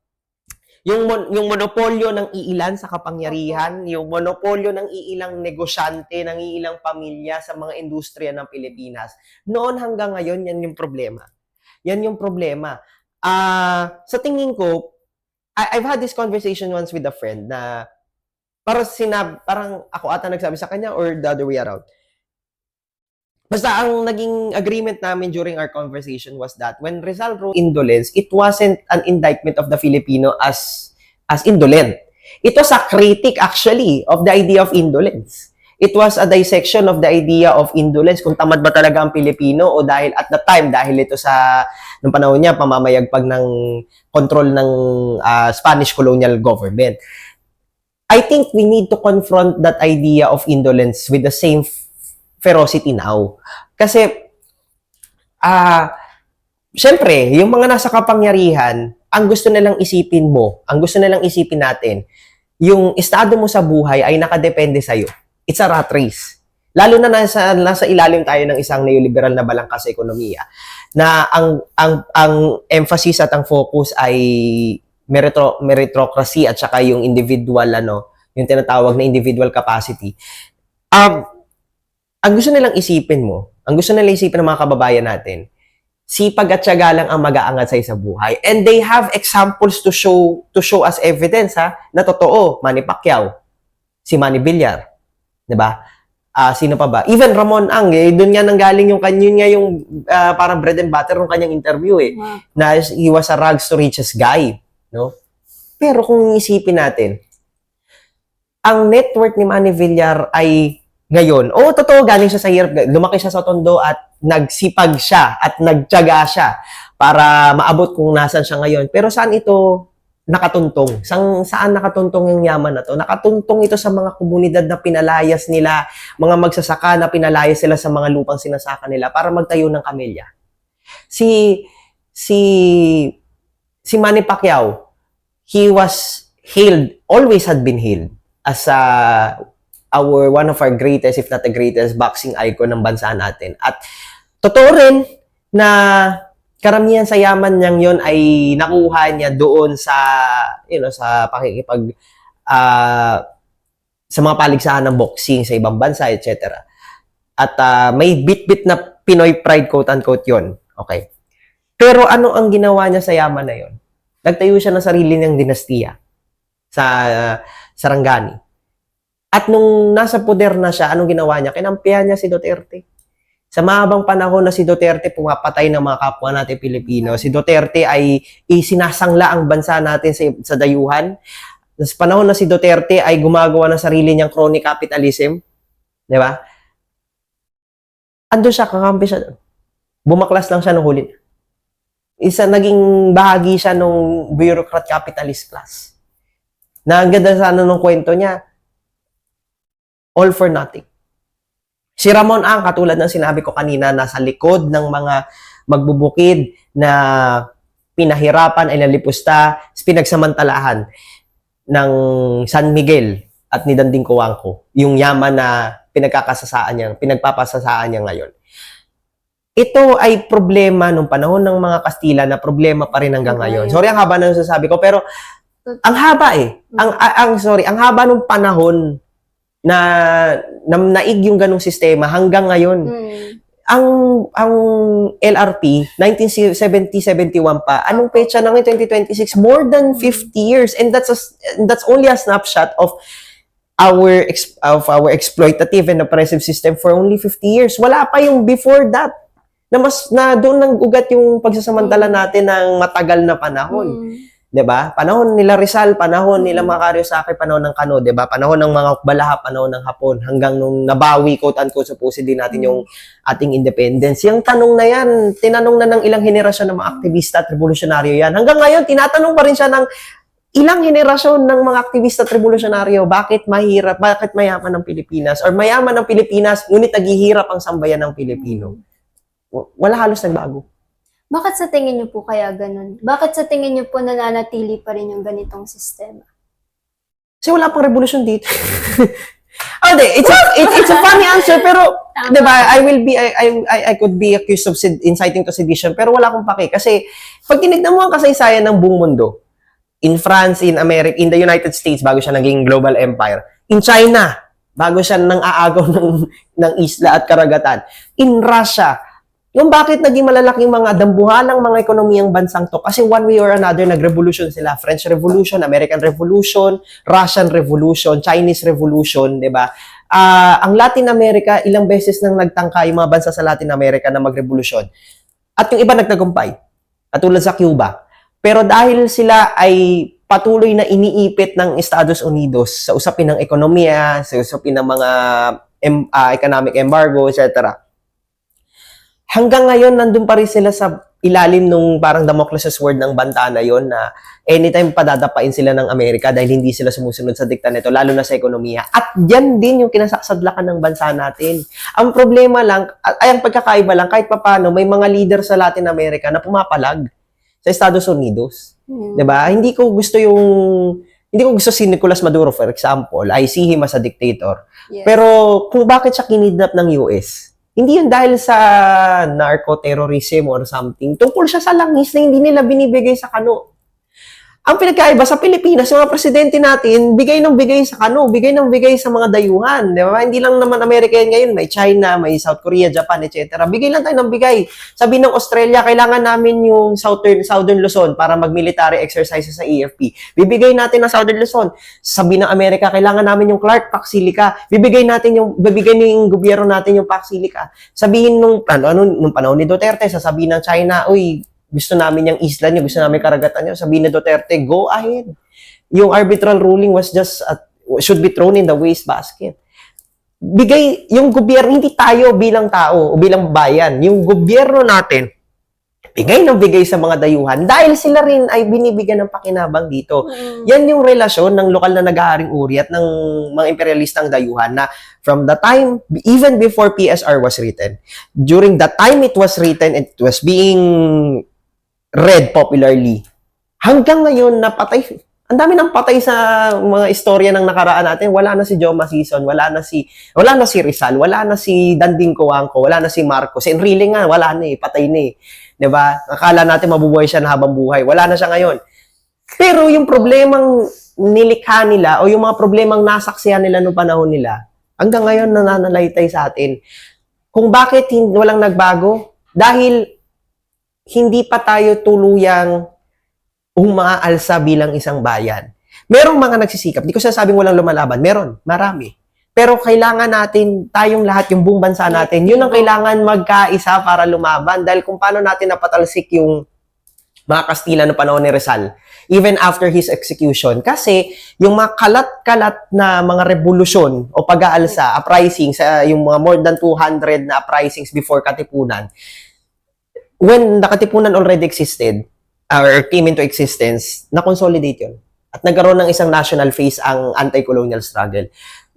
Speaker 3: yung monopolyo ng iilan sa kapangyarihan, yung monopolyo ng iilang negosyante, ng iilang pamilya sa mga industriya ng Pilipinas. Noon hanggang ngayon, yan yung problema. Yan yung problema. Sa tingin ko, I've had this conversation once with a friend na parang ako ata nagsabi sa kanya or the other way around. Basta ang naging agreement namin during our conversation was that when Rizal wrote indolence, it wasn't an indictment of the Filipino as indolent. It was a critic actually of the idea of indolence. It was a dissection of the idea of indolence, kung tamad ba talaga ang Pilipino o dahil at the time, dahil ito nung panahon niya, pamamayagpag ng control ng Spanish colonial government. I think we need to confront that idea of indolence with the same ferocity now. Kasi, syempre, yung mga nasa kapangyarihan, ang gusto nilang isipin natin, yung estado mo sa buhay ay nakadepende sa'yo. It's a rat race. lalo na nasa ilalim tayo ng isang neoliberal na balangkas sa ekonomiya, na ang emphasis at ang focus ay meritocracy at saka yung individual, yung tinatawag na individual capacity. Ang gusto nilang isipin ng mga kababayan natin, sipag at tiyaga lang ang mag-aangat sa isang buhay. And they have examples to show us evidence na totoo. Manny Pacquiao, si Manny Villar, 'di ba? Sino pa ba? Even Ramon Ang, doon nga nanggaling yung parang bread and butter ng kanyang interview
Speaker 2: Wow.
Speaker 3: na he was a rags to riches guy, no? Pero kung isipin natin, ang net worth ni Manny Villar ay ngayon, totoo, galing siya sa hirap, lumaki siya sa tondo at nagsipag siya at nagtiyaga siya para maabot kung nasan siya ngayon. Pero saan ito nakatuntong? Saan nakatuntong yung yaman na to? Nakatuntong ito sa mga komunidad na pinalayas nila, mga magsasaka na pinalayas sila sa mga lupang sinasaka nila para magtayo ng kamelya. Si Manny Pacquiao, he was hailed, always had been hailed as one of our greatest, if not the greatest, boxing icon ng bansa natin. At totoo rin na karamihan sa yaman niyang yon ay nakuha niya doon sa pakikipag sa mga paligsahan ng boxing sa ibang bansa, etc. At may bit-bit na Pinoy pride, quote-unquote, yon. Okay. Pero ano ang ginawa niya sa yaman na yon? Nagtayo siya ng sarili niyang dinastiya sa Sarangani. At nung nasa poder na siya, anong ginawa niya? Kinampihan niya si Duterte. Sa mahabang panahon na si Duterte pumapatay ng mga kapwa natin Pilipino, si Duterte ay isinasangla ang bansa natin sa dayuhan. Sa panahon na si Duterte ay gumagawa ng sarili niyang crony capitalism, di ba? Ando siya, kakampi siya. Bumaklas lang siya nung huli. Naging bahagi siya nung bureaucrat capitalist class. Na ang ganda sana nung kwento niya, all for nothing. Si Ramon Ang, katulad ng sinabi ko kanina, nasa likod ng mga magbubukid na pinahirapan ay nalipusta, pinagsamantalahan ng San Miguel at ni Danding Coangco, yung yaman na pinagpapasasaan niya ngayon. Ito ay problema nung panahon ng mga Kastila na problema pa rin hanggang ngayon. Sorry, ang haba na yung sasabi ko, pero ang haba ang haba nung panahon na naig yung ganong sistema hanggang ngayon. Ang LRP 1970-71 pa, anong petsa na ngayon? 2026, more than 50 years, and that's only a snapshot of our exploitative and oppressive system for only 50 years. Wala pa yung before that na doon nang ugat yung pagsasamantala natin ng matagal na panahon. 'Di ba? Panahon nila Rizal, panahon nila Macario Sacre, panahon ng Kano, 'di ba? Panahon ng mga Balaha, panahon ng Hapon, hanggang nung nabawi, quote-unquote, supposedly natin yung ating independence. Yung tanong na yan, tinanong na ng ilang henerasyon ng mga aktivista at revolusyonaryo yan. Hanggang ngayon, tinatanong pa rin siya ng ilang henerasyon ng mga aktivista at revolusyonaryo, bakit mahirap, bakit mayaman ng Pilipinas, or mayaman ng Pilipinas, ngunit naghihirap ang sambayan ng Pilipino. Wala halos nagbago.
Speaker 2: Bakit sa tingin niyo po kaya ganun? Bakit sa tingin niyo po nananatili pa rin yung ganitong sistema?
Speaker 3: Kasi wala pang revolusyon dito. It's a funny answer, pero
Speaker 2: Tama.
Speaker 3: 'di ba, I could be accused of inciting to sedition, pero wala akong pake kasi pag tinignan mo ang kasaysayan ng buong mundo, in France, in America, in the United States bago siya naging global empire, in China bago siya nang aagaw ng isla at karagatan, in Russia, yung bakit naging malalaking mga dambuhalang mga ekonomiyang bansang to? Kasi one way or another, nag-revolution sila. French Revolution, American Revolution, Russian Revolution, Chinese Revolution, di ba? Ang Latin America, ilang beses nang nagtangka yung mga bansa sa Latin America na mag-revolusyon. At yung iba nagtagumpay, katulad sa Cuba. Pero dahil sila ay patuloy na iniipit ng Estados Unidos sa usapin ng ekonomiya, sa usapin ng mga economic embargo, etc., hanggang ngayon, nandun pa rin sila sa ilalim nung parang Damocles' sword ng banta na yon na anytime padadapain sila ng Amerika dahil hindi sila sumusunod sa dikta nito, lalo na sa ekonomiya. At yan din yung kinasasadlakan ng bansa natin. Ang problema lang, ay ang pagkakaiba lang, kahit papano, may mga leader sa Latin America na pumapalag sa Estados Unidos. 'Di ba? Hindi ko gusto yung hindi ko gusto si Nicolas Maduro, for example. I see him as a dictator.
Speaker 2: Yes.
Speaker 3: Pero kung bakit siya kinidnap ng US, hindi yun dahil sa narco-terrorism or something. Tungkol siya sa langis na hindi nila binibigay sa kano. Ang pinagkaiba sa Pilipinas, yung mga presidente natin, bigay ng bigay sa kano, bigay ng bigay sa mga dayuhan. Di ba? Hindi lang naman Amerika yan ngayon, may China, may South Korea, Japan, etc. Bigay lang tayo ng bigay. Sabi ng Australia, kailangan namin yung Southern Luzon para mag-military exercises sa AFP. Bibigay natin ang Southern Luzon. Sabi ng Amerika, kailangan namin yung Clark Pax Silica. Bibigay ng gobyerno natin yung Pax Silica. Sabihin nung panahon ni Duterte, sasabihin ng China, uy, gusto namin yung isla niyo, gusto namin karagatan niyo. Sabihin ni Duterte, go ahead. Yung arbitral ruling was just, should be thrown in the wastebasket. Bigay, yung gobyerno, hindi tayo bilang tao o bilang bayan, yung gobyerno natin, bigay ng bigay sa mga dayuhan dahil sila rin ay binibigyan ng pakinabang dito. Yan yung relasyon ng lokal na nag-aaring uri at ng mga imperialistang dayuhan na from the time, even before PSR was written, during the time it was written, it was being read popularly. Hanggang ngayon, napatay. Ang dami ng patay sa mga istorya ng nakaraan natin. Wala na si Joma Sison, wala na si Rizal, wala na si Danding Coangco, wala na si Marcos. Enrile nga, wala na eh, patay na eh. 'Di ba? Akala natin mabubuhay siya na habang buhay. Wala na siya ngayon. Pero yung problemang nilikha nila o yung mga problemang nasaksihan nila noong panahon nila, hanggang ngayon nananalaytay sa atin. Kung bakit walang nagbago? Dahil hindi pa tayo tuluyang umaalsa bilang isang bayan. Merong mga nagsisikap. Di ko sinasabing walang lumalaban. Meron. Marami. Pero kailangan natin, tayong lahat, yung buong bansa natin, yun ang kailangan magkaisa para lumaban. Dahil kung paano natin napatalsik yung mga Kastila noong panahon ni Rizal, even after his execution. Kasi yung mga kalat-kalat na mga revolusyon o pag-aalsa, uprisings, yung mga more than 200 na uprisings before Katipunan, when the Katipunan already existed, or came into existence, na-consolidate yun. At nagkaroon ng isang national face ang anti-colonial struggle.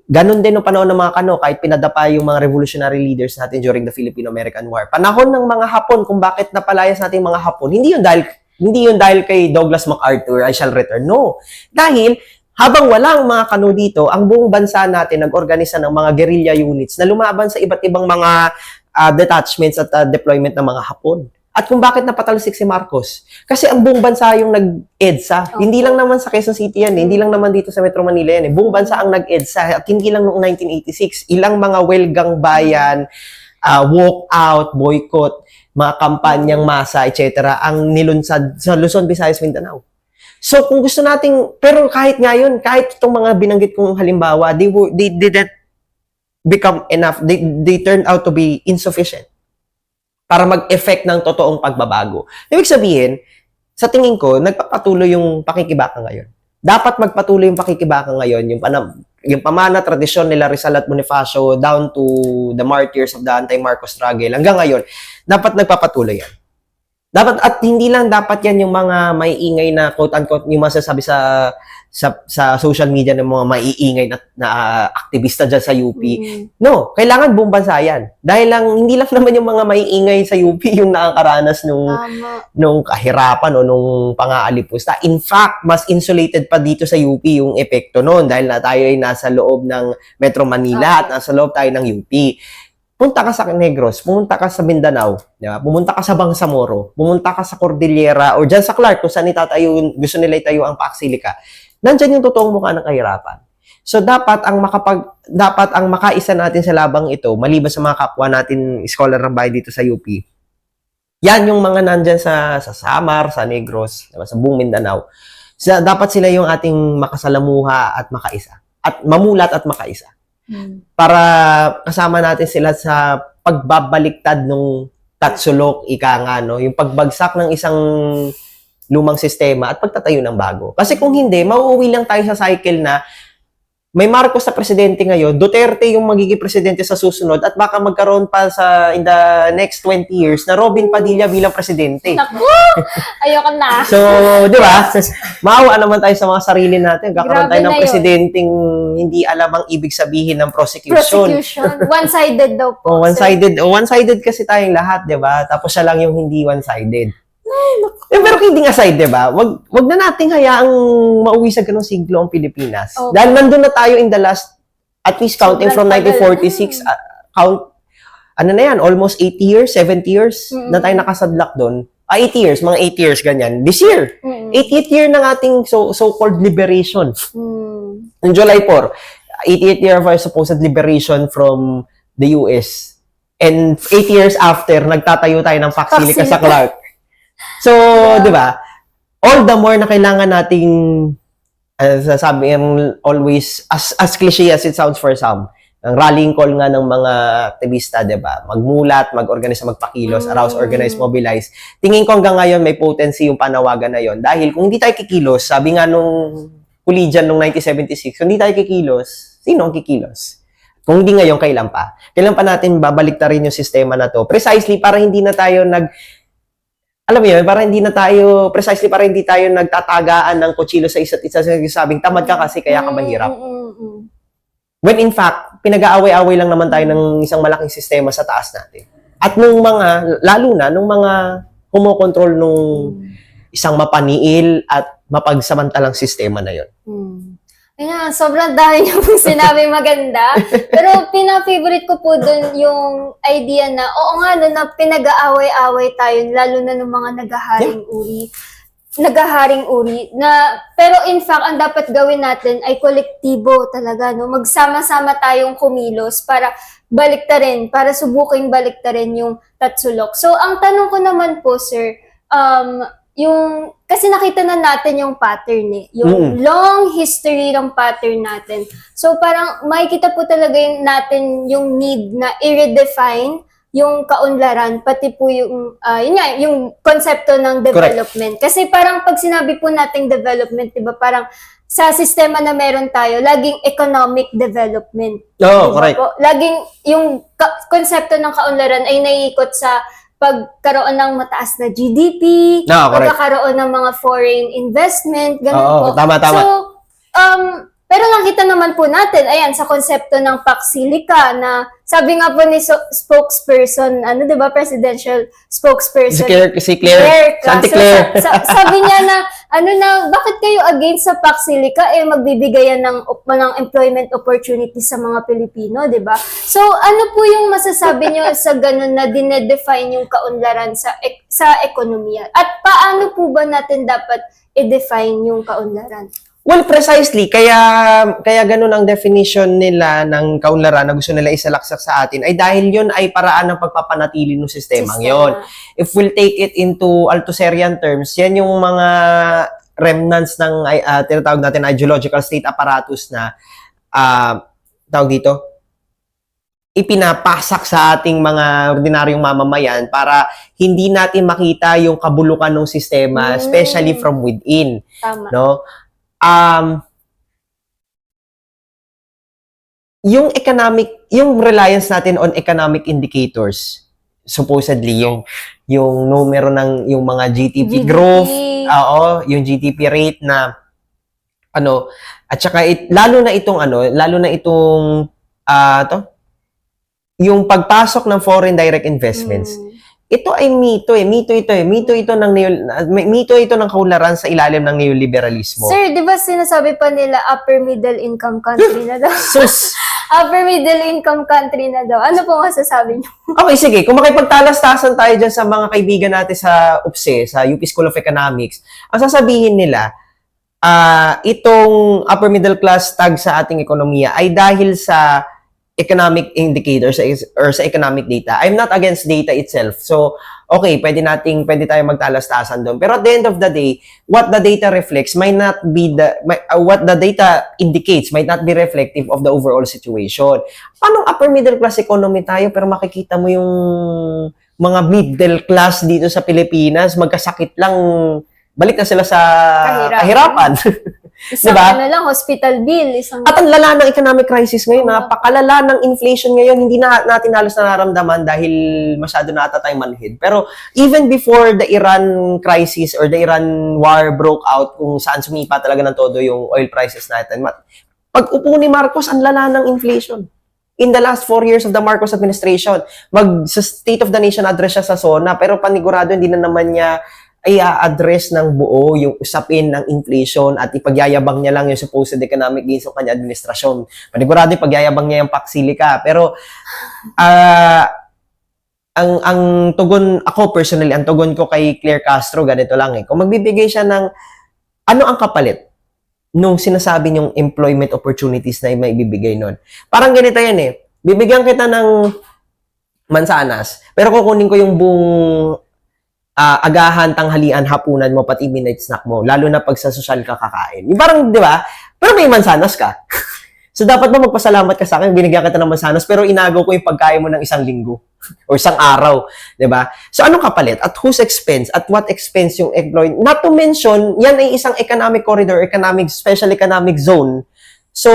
Speaker 3: Ganon din no panahon ng mga Kano, kahit pinadapa yung mga revolutionary leaders natin during the Philippine-American War. Panahon ng mga Hapon, kung bakit napalayas natin mga Hapon, hindi yun dahil kay Douglas MacArthur, I shall return. No. Dahil, habang walang mga Kano dito, ang buong bansa natin nag-organisa ng mga guerrilla units na lumaban sa iba't ibang mga detachments at deployment ng mga Hapon. At kung bakit napatalsik si Marcos? Kasi ang buong bansa yung nag-EDSA.
Speaker 2: Okay.
Speaker 3: Hindi lang naman sa Quezon City yan. Hindi lang naman dito sa Metro Manila yan. Buong bansa ang nag-EDSA. At hindi lang noong 1986. Ilang mga welgang bayan, walk out, boycott, mga kampanyang masa, etc. ang nilunsad sa Luzon, Visayas, Mindanao. So kung gusto nating, pero kahit ngayon, kahit itong mga binanggit kong halimbawa, they didn't become enough. They turned out to be insufficient para mag-effect ng totoong pagbabago. Ibig sabihin, sa tingin ko, nagpapatuloy yung pakikibaka ngayon. Dapat magpatuloy yung pakikibaka ngayon, yung pamana, tradisyon nila Rizal at Bonifacio down to the martyrs of the anti-Marcos struggle. Hanggang ngayon, dapat nagpapatuloy yan. Dapat, at hindi lang dapat yan yung mga maiingay na quote-unquote, yung masasabi sa social media ng mga maiingay na aktivista dyan sa UP. No, kailangan buong bansa yan. Dahil hindi lang naman yung mga maiingay sa UP yung nakakaranas nung kahirapan o nung pang-aalipusta. In fact, mas insulated pa dito sa UP yung epekto noon dahil na tayo ay nasa loob ng Metro Manila at nasa loob tayo ng UP. Punta ka sa Negros, pumunta ka sa Mindanao, diba? Pumunta ka sa Bangsamoro, pumunta ka sa Cordillera o dyan sa Clark kung saan gusto nila itayo ang Pax Silica. Nandyan yung totoong mukha ng kahirapan. So dapat ang makaisa natin sa labang ito, maliban sa mga kapwa natin scholar ng bahay dito sa UP. Yan yung mga nandyan sa Samar, sa Negros, diba? Sa buong Mindanao. Dapat sila yung ating makasalamuha at makaisa. At mamulat at makaisa. Para kasama natin sila sa pagbabaliktad ng tatsulok, ika nga, no? Yung pagbagsak ng isang lumang sistema at pagtatayo ng bago. Kasi kung hindi, mauuwi lang tayo sa cycle na may Marcos na presidente ngayon, Duterte yung magiging presidente sa susunod at baka magkaroon pa in the next 20 years na Robin Padilla bilang presidente.
Speaker 2: Naku! Ayoko na.
Speaker 3: So, di ba? Maawa naman tayo sa mga sarili natin. Kakaroon tayo ng presidenteng hindi alam ang ibig sabihin ng prosecution.
Speaker 2: One-sided daw po.
Speaker 3: One-sided kasi tayong lahat, di ba? Tapos siya lang yung hindi one-sided. Pero kidding aside, di ba? Wag na nating hayaang mauwi sa ganung siglo ang Pilipinas.
Speaker 2: Okay.
Speaker 3: Dahil nandun na tayo in the last, at least counting from
Speaker 2: Sobrang tagal
Speaker 3: 1946, ano na yan, almost 80 years, 70 years na tayo nakasadlak doon. 80 years, mga 8 years, ganyan. This year, 88th year ng ating so-called liberation. In July 4, 88th year of our supposed liberation from the US. And 8 years after, nagtatayo tayo ng Paxilica sa Clark. So, di ba? All the more na kailangan nating, sabi always, as cliche as it sounds for some, ang rallying call nga ng mga aktivista, di ba? Magmulat, mag-organize, magpakilos, arouse, organize, mobilize. Tingin ko hanggang ngayon may potency yung panawagan na yon. Dahil kung hindi tayo kikilos, sabi nga nung Kulijan nung 1976, kung hindi tayo kikilos, sino ang kikilos? Kung hindi ngayon, kailan pa? Kailan pa natin babalik ta rin yung sistema na to? Precisely para hindi na tayo alam mo yun, para hindi tayo nagtatagaan ng kutsilo sa isa't isa, sabing tamad ka kasi kaya ka mahirap. When in fact, pinag-aaway-aaway lang naman tayo ng isang malaking sistema sa taas natin. At lalo na nung mga kumokontrol nung isang mapaniil at mapagsamantalang sistema na yon.
Speaker 2: Ayan, sobrang dami niyo pong sinabi maganda. Pero pina-favorite ko po dun yung idea na, oo nga, no, na pinag-aaway-aaway tayo, lalo na ng mga nagaharing uri na, pero in fact ang dapat gawin natin ay kolektibo talaga, no, magsama-sama tayong kumilos para baliktarin, para subuking baliktarin yung Tatsulok. So ang tanong ko naman po, sir, yung kasi nakita na natin yung pattern yung long history ng pattern natin. So parang makikita po talaga natin yung need na i-redefine yung kaunlaran, pati po yung, yung konsepto ng development. Correct. Kasi parang pag sinabi po nating development, diba, parang sa sistema na meron tayo, laging economic development.
Speaker 3: Oo,
Speaker 2: diba
Speaker 3: correct.
Speaker 2: Po? Laging yung konsepto ng kaunlaran ay naiikot sa pagkaroon ng mataas na GDP, pagkakaroon ng mga foreign investment, ganun po.
Speaker 3: Tama.
Speaker 2: So, pero nakita naman po natin, ayan, sa konsepto ng Paxilica na sabi nga po ni spokesperson, diba, presidential spokesperson.
Speaker 3: Si Claire. Santi Claire.
Speaker 2: So, sabi niya na, bakit kayo against sa Paxilica? Magbibigayan ng employment opportunities sa mga Pilipino, diba? So, ano po yung masasabi niyo sa ganun na dinedefine yung kaunlaran sa ekonomiya? At paano po ba natin dapat i-define yung kaunlaran?
Speaker 3: Well, precisely. Kaya ganun ang definition nila ng kaunlaran na gusto nila isalaksak sa atin ay dahil yun ay paraan ng pagpapanatili ng sistemang yon. If we'll take it into Althuserian terms, yan yung mga remnants ng tinatawag natin ideological state apparatus na tawag dito, ipinapasak sa ating mga ordinaryong mamamayan para hindi natin makita yung kabulukan ng sistema, especially from within.
Speaker 2: Tama.
Speaker 3: No? Yung reliance natin on economic indicators, supposedly yung numero ng yung mga GDP growth, yung GDP rate na at saka lalo na itong yung pagpasok ng foreign direct investments. Ito ay mito ito ng kaunlaran sa ilalim ng neoliberalismo.
Speaker 2: Sir, di ba sinasabi pa nila upper middle income country na daw?
Speaker 3: Sus!
Speaker 2: Upper middle income country na daw. Ano po masasabi niyo?
Speaker 3: Okay, sige. Kung makipagtalastasan tayo dyan sa mga kaibigan natin sa UPSE, sa UP School of Economics, ang sasabihin nila, itong upper middle class tag sa ating ekonomiya ay dahil sa economic indicators or sa economic data. I'm not against data itself. So, okay, pwede tayo magtalastasan doon. Pero at the end of the day, what the data reflects might not be what the data indicates might not be reflective of the overall situation. Paano upper middle class economy tayo pero makikita mo yung mga middle class dito sa Pilipinas, magkasakit lang, balik na sila sa kahirapan.
Speaker 2: Isang lang, hospital bill.
Speaker 3: At ang lala ng economic crisis ngayon, napakalala ng inflation ngayon, hindi na natin halos nararamdaman dahil masyado na ata tayong manhid. Pero even before the Iran crisis or the Iran war broke out, kung saan sumipa talaga ng todo yung oil prices natin, pag upo ni Marcos, ang lala ng inflation. In the last 4 years of the Marcos administration, sa State of the Nation address siya sa SONA, pero panigurado hindi na naman niya ay a-address ng buo yung usapin ng inflation at ipagyayabang niya lang yung supposed economic gains ng kanya administrasyon. Panigurado ipagyayabang niya yung paksilika. Pero ang tugon, ako personally, ang tugon ko kay Claire Castro, ganito lang eh. Kung magbibigay siya ng ano ang kapalit nung sinasabi niyong employment opportunities na may ibibigay nun. Parang ganito yan eh. Bibigyan kita ng mansanas, pero kukunin ko yung buong agahan, tanghalian, hapunan mo, pati midnight snack mo, lalo na pag sa social ka kakain. Yung parang, di ba? Pero may mansanas ka. So, dapat ba magpasalamat ka sa akin, binigyan kita ng mansanas, pero inagaw ko yung pagkain mo ng isang linggo or isang araw, di ba? So, anong kapalit? At whose expense? At what expense yung employee? Not to mention, yan ay isang economic corridor, special economic zone. So,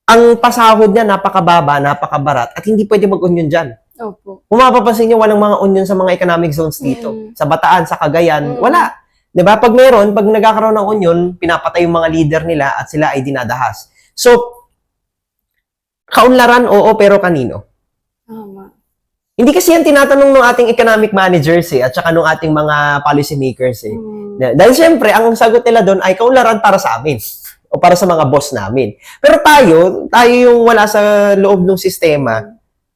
Speaker 3: ang pasahod niya napakababa, napakabarat, at hindi pwede mag-union dyan.
Speaker 2: Opo.
Speaker 3: Kung mapapansin nyo, walang mga union sa mga economic zones dito. Sa Bataan, sa Cagayan, wala. 'Di ba? Pag meron, pag nagkakaroon ng union, pinapatay yung mga leader nila at sila ay dinadahas. So, kaunlaran, oo, pero kanino?
Speaker 2: Tama.
Speaker 3: Hindi kasi yan tinatanong ng ating economic managers at saka ng ating mga policy makers Dahil siyempre, ang sagot nila doon ay kaunlaran para sa amin o para sa mga boss namin. Pero tayo yung wala sa loob ng sistema,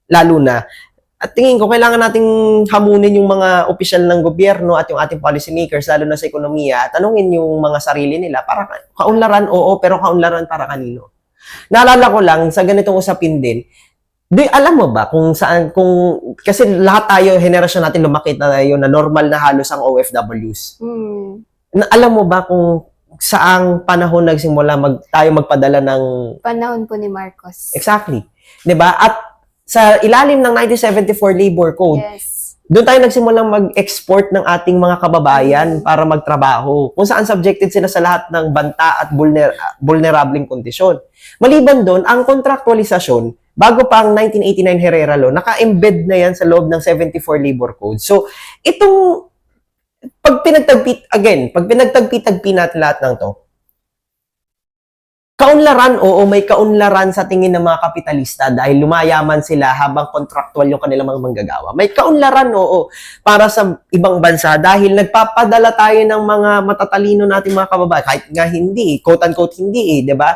Speaker 3: lalo na, at tingin ko, kailangan nating hamunin yung mga opisyal ng gobyerno at yung ating policy makers, lalo na sa ekonomiya, at tanungin yung mga sarili nila para kaunlaran, oo, pero kaunlaran para kanino. Naalala ko lang, sa ganitong usapin din, alam mo ba kung saan, kasi lahat tayo, henerasyon natin lumaki tayo na normal na halos ang OFWs. Alam mo ba kung saang panahon nagsimula tayo magpadala ng...
Speaker 2: Panahon po ni Marcos.
Speaker 3: Exactly. 'Di ba? At sa ilalim ng 1974 Labor Code,
Speaker 2: Yes.
Speaker 3: doon tayo nagsimulang mag-export ng ating mga kababayan para magtrabaho, kung saan subjected sila sa lahat ng banta at vulnerableng kondisyon. Maliban doon, ang contractualisasyon, bago pa ang 1989 Herrera Law, naka-embed na yan sa loob ng 74 Labor Code. So, itong, pag pinagtagpi-tagpi natin lahat ng to, kaunlaran, oo, may kaunlaran sa tingin ng mga kapitalista dahil lumayaman sila habang contractual yung kanilang mga manggagawa. May kaunlaran, oo, para sa ibang bansa dahil nagpapadala tayo ng mga matatalino nating mga kababayan. Kahit nga hindi, quote-unquote hindi di ba?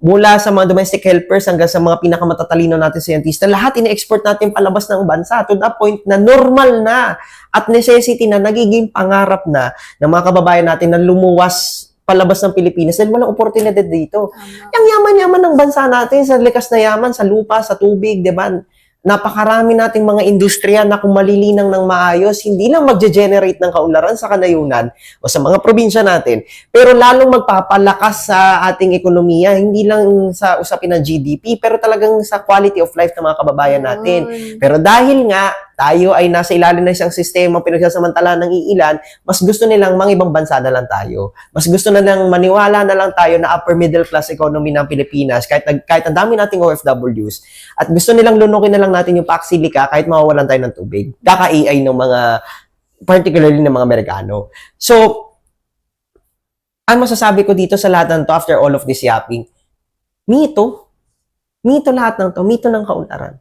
Speaker 3: Mula sa mga domestic helpers hanggang sa mga pinakamatatalino natin scientista, lahat ine-export natin palabas ng bansa to the point na normal na at necessity na nagiging pangarap na ng mga kababayan natin na lumuwas palabas ng Pilipinas dahil walang oportunidad dito. Ang yaman-yaman ng bansa natin sa likas na yaman, sa lupa, sa tubig, di ba? Napakarami nating mga industriya na kung malilinang ng maayos, hindi lang magge-generate ng kaunlaran sa kanayunan o sa mga probinsya natin, pero lalong magpapalakas sa ating ekonomiya, hindi lang sa usapin ng GDP, pero talagang sa quality of life ng mga kababayan natin. Pero dahil nga, tayo ay nasa ilalim ng isang sistema pinagsasamantala ng iilan, mas gusto nilang mga ibang bansa na lang tayo. Mas gusto nilang maniwala na lang tayo na upper middle class economy ng Pilipinas kahit ang dami nating OFWs at gusto nilang lunukin na lang natin yung paksilika kahit mawawalan tayo ng tubig. Kaka-AI ng mga, particularly ng mga Amerikano. So, ano masasabi ko dito sa lahat ng to after all of this yapping? Mito lahat ng to, mito ng kaunlaran.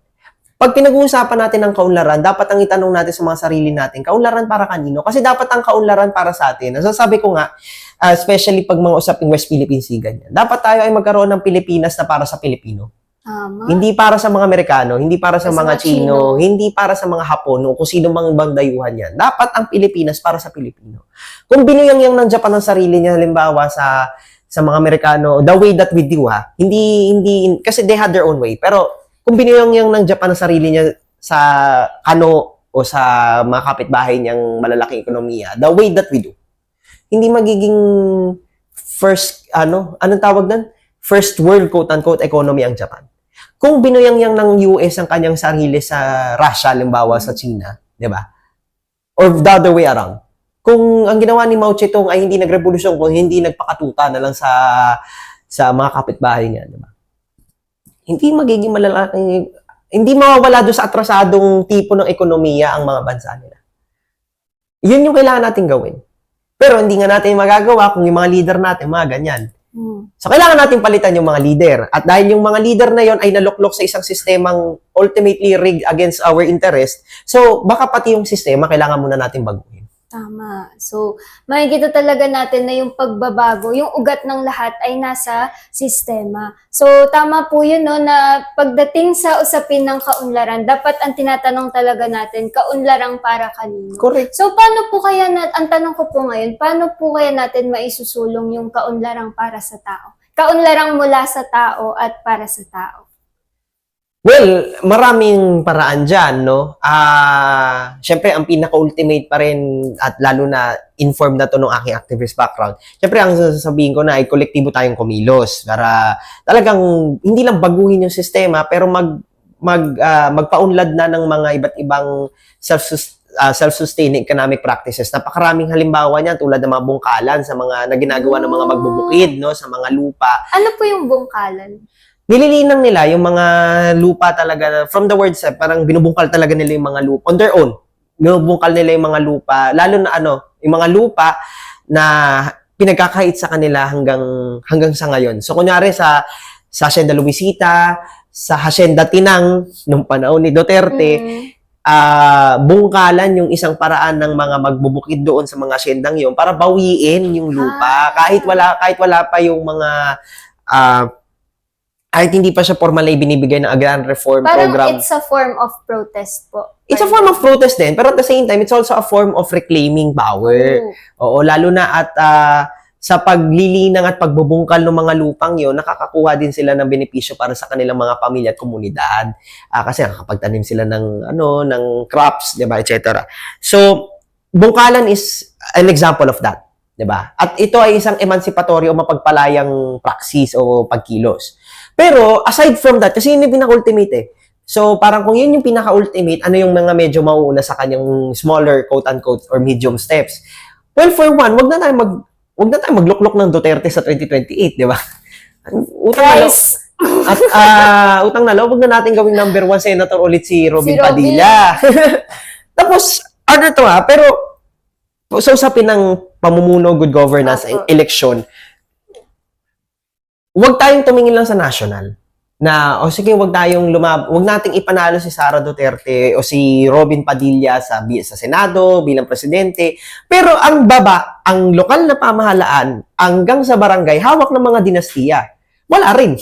Speaker 3: Pag pinag-uusapan natin ng kaunlaran, dapat ang itanong natin sa mga sarili natin, kaunlaran para kanino? Kasi dapat ang kaunlaran para sa atin. Nasasabi ko nga, especially pag mga usaping West Philippine Sea, ganyan. Dapat tayo ay magkaroon ng Pilipinas na para sa Pilipino. Hindi para sa mga Amerikano, hindi para sa mga Chino, hindi para sa mga Hapon o kung sino mang bandayuhan yan. Dapat ang Pilipinas para sa Pilipino. Kung binuyang-yang ng Japan ang sarili niya, halimbawa sa mga Amerikano, the way that we do, hindi, kasi they had their own way. Pero kung binuyang-yang ng Japan ang sarili niya sa ano o sa mga kapitbahay niyang malalaking ekonomiya, the way that we do, hindi magiging anong tawag doon? First world, quote-unquote, economy ang Japan. Kung binuyang-yang ng US ang kanyang sarili sa Russia, limbawa sa China, di ba? Or the other way around. Kung ang ginawa ni Mao Zedong ay hindi nagrevolusyon, kung hindi nagpakatuta na lang sa mga kapitbahay niya, di ba? Hindi magiging malalaki, hindi mawawala doon sa atrasadong tipo ng ekonomiya ang mga bansa nila. Yun yung kailangan natin gawin. Pero hindi nga natin magagawa kung yung mga leader natin, mga ganyan. So, kailangan natin palitan yung mga leader. At dahil yung mga leader na yon ay naluklok sa isang sistemang ultimately rigged against our interest, so baka pati yung sistema kailangan muna natin baguhin.
Speaker 2: Tama. So, makikita talaga natin na yung pagbabago, yung ugat ng lahat ay nasa sistema. So, tama po yun, no, na pagdating sa usapin ng kaunlaran, dapat ang tinatanong talaga natin, kaunlarang para kanino?
Speaker 3: Correct.
Speaker 2: So, paano po kaya, ang tanong ko po ngayon, paano po kaya natin maisusulong yung kaunlarang para sa tao? Kaunlarang mula sa tao at para sa tao.
Speaker 3: Well, maraming paraan dyan, no? Siyempre, ang pinaka-ultimate pa rin, at lalo na informed na to ng aking activist background, siyempre, ang sasabihin ko na ay kolektibo tayong kumilos para talagang hindi lang baguhin yung sistema, pero magpaunlad na ng mga iba't ibang self-sustaining economic practices. Napakaraming halimbawa niyan tulad ng mga bungkalan sa mga na ginagawa ng mga magbubukid, no, sa mga lupa.
Speaker 2: Ano po yung bungkalan?
Speaker 3: Nililinang nila yung mga lupa talaga, from the word sa, parang binubungkal talaga nila yung mga lupa, on their own. Binubungkal nila yung mga lupa, lalo na yung mga lupa na pinagkakait sa kanila hanggang sa ngayon. So, kunyari sa Hacienda Luisita, sa Hacienda Tinang, nung panahon ni Duterte, bungkalan yung isang paraan ng mga magbubukid doon sa mga haciendang yun para bawiin yung lupa. Kahit wala pa yung mga kahit hindi pa siya formal na ibinibigay ng Agrarian Reform
Speaker 2: Parang
Speaker 3: Program.
Speaker 2: it's a form of protest po.
Speaker 3: It's a form of protest din, pero at the same time, it's also a form of reclaiming power. Oo, lalo na at sa paglilinang at pagbubungkal ng mga lupang yon, nakakakuha din sila ng benepisyo para sa kanilang mga pamilya at komunidad. Kasi nakakapagtanim sila ng crops, 'di ba, etc. So, bungkalan is an example of that, 'di ba? At ito ay isang emancipatory o mapagpalayang praksis o pagkilos. Pero aside from that, kasi yun yung pinaka-ultimate eh. So, parang kung yun yung pinaka-ultimate, ano yung mga medyo mauuna sa kanyang smaller, quote-unquote, or medium steps? Well, for one, wag na tayo magluklok ng Duterte sa 2028, di ba?
Speaker 2: Guys,
Speaker 3: Utang na loob, wag na natin gawing number 1 senator ulit si Robin Padilla. Tapos, ano to pero sa usapin ng pamumuno, good governance, election, wag tayong tumingin lang sa national na sige, wag nating ipanalo si Sara Duterte o si Robin Padilla sa Senado bilang presidente, pero ang lokal na pamahalaan hanggang sa barangay hawak ng mga dinastiya. Wala rin.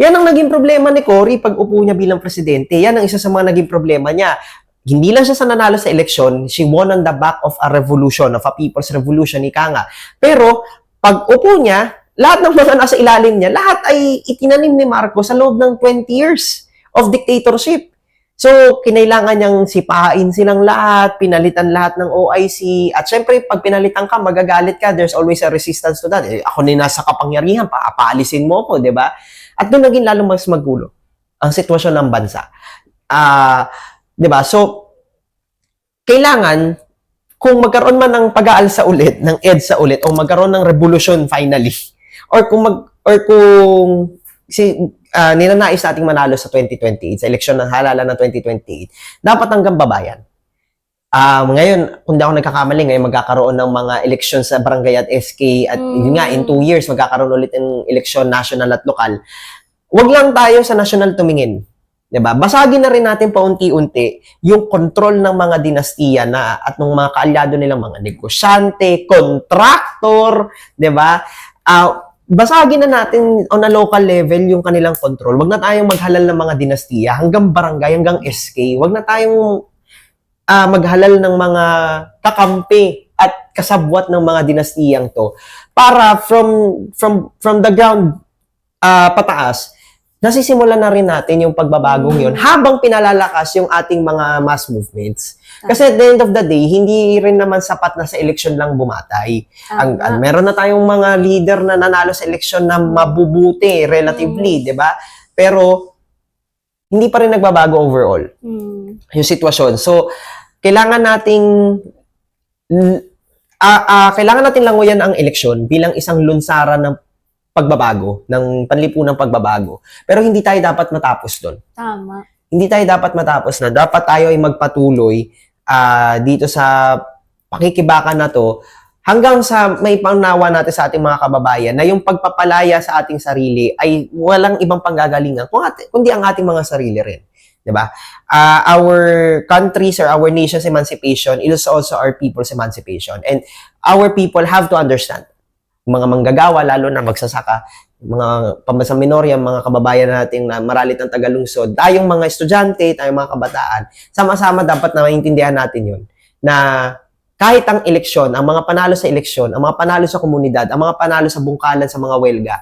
Speaker 3: Yan ang naging problema ni Cory pag upo niya bilang presidente. Yan ang isa sa mga naging problema niya. Hindi lang siya sa nanalo sa eleksyon, she won on the back of a revolution, of a people's revolution, ika nga. Pero pag upo niya, lahat ng mga nasa ilalim niya, lahat ay itinanim ni Marcos sa loob ng 20 years of dictatorship. So, kinailangan niyang sipain silang lahat, pinalitan lahat ng OIC, at syempre, pag pinalitan ka, magagalit ka, there's always a resistance to that. Ako na nasa kapangyarihan, paalisin mo ko, di ba? At doon naging lalong mas magulo ang sitwasyon ng bansa. Di ba? So, kailangan, kung magkaroon man ng pag-aalsa ulit, ng EDSA ulit, o magkaroon ng revolution finally, or kung ninanais nating manalo sa 2028, sa eleksyon ng halalan ng 2028, dapat hanggang babayan. Ngayon, kung di ako nagkakamali, ngayon magkakaroon ng mga eleksyon sa barangay at SK, at yun nga, in 2 years, magkakaroon ulit ng eleksyon national at lokal. Huwag lang tayo sa national tumingin. Diba? Basagin na rin natin paunti-unti yung control ng mga dinastiya at ng mga kaalyado nilang mga negosyante, kontraktor, diba? Basagin na natin on a local level yung kanilang control. Wag na tayong maghalal ng mga dinastiya hanggang barangay, hanggang SK. Wag na tayong maghalal ng mga kakampi at kasabwat ng mga dinastiyang to. Para from the ground pataas, nasisimulan na rin natin yung pagbabagong yun habang pinalalakas yung ating mga mass movements. Kasi at the end of the day, hindi rin naman sapat na sa eleksyon lang bumatay. Meron na tayong mga leader na nanalo sa eleksyon na mabubuti relatively, di ba? Pero hindi pa rin nagbabago overall yung sitwasyon. So, kailangan nating languyan ang eleksyon bilang isang lunsaran ng pagbabago, ng panlipunang pagbabago. Pero hindi tayo dapat matapos doon.
Speaker 2: Tama.
Speaker 3: Hindi tayo dapat matapos na. Dapat tayo ay magpatuloy dito sa pakikibakan na to hanggang sa may paunawa natin sa ating mga kababayan na yung pagpapalaya sa ating sarili ay walang ibang panggagalingan kundi ang ating mga sarili rin. 'di ba? Our countries or our nation's emancipation is also our people's emancipation. And our people have to understand, mga manggagawa, lalo na magsasaka, mga pambansang minorya, mga kababayan natin na maralit ng tagalungsod, tayong mga estudyante, tayong mga kabataan, sama-sama dapat na maintindihan natin yun, na kahit ang eleksyon, ang mga panalo sa eleksyon, ang mga panalo sa komunidad, ang mga panalo sa bungkalan sa mga welga,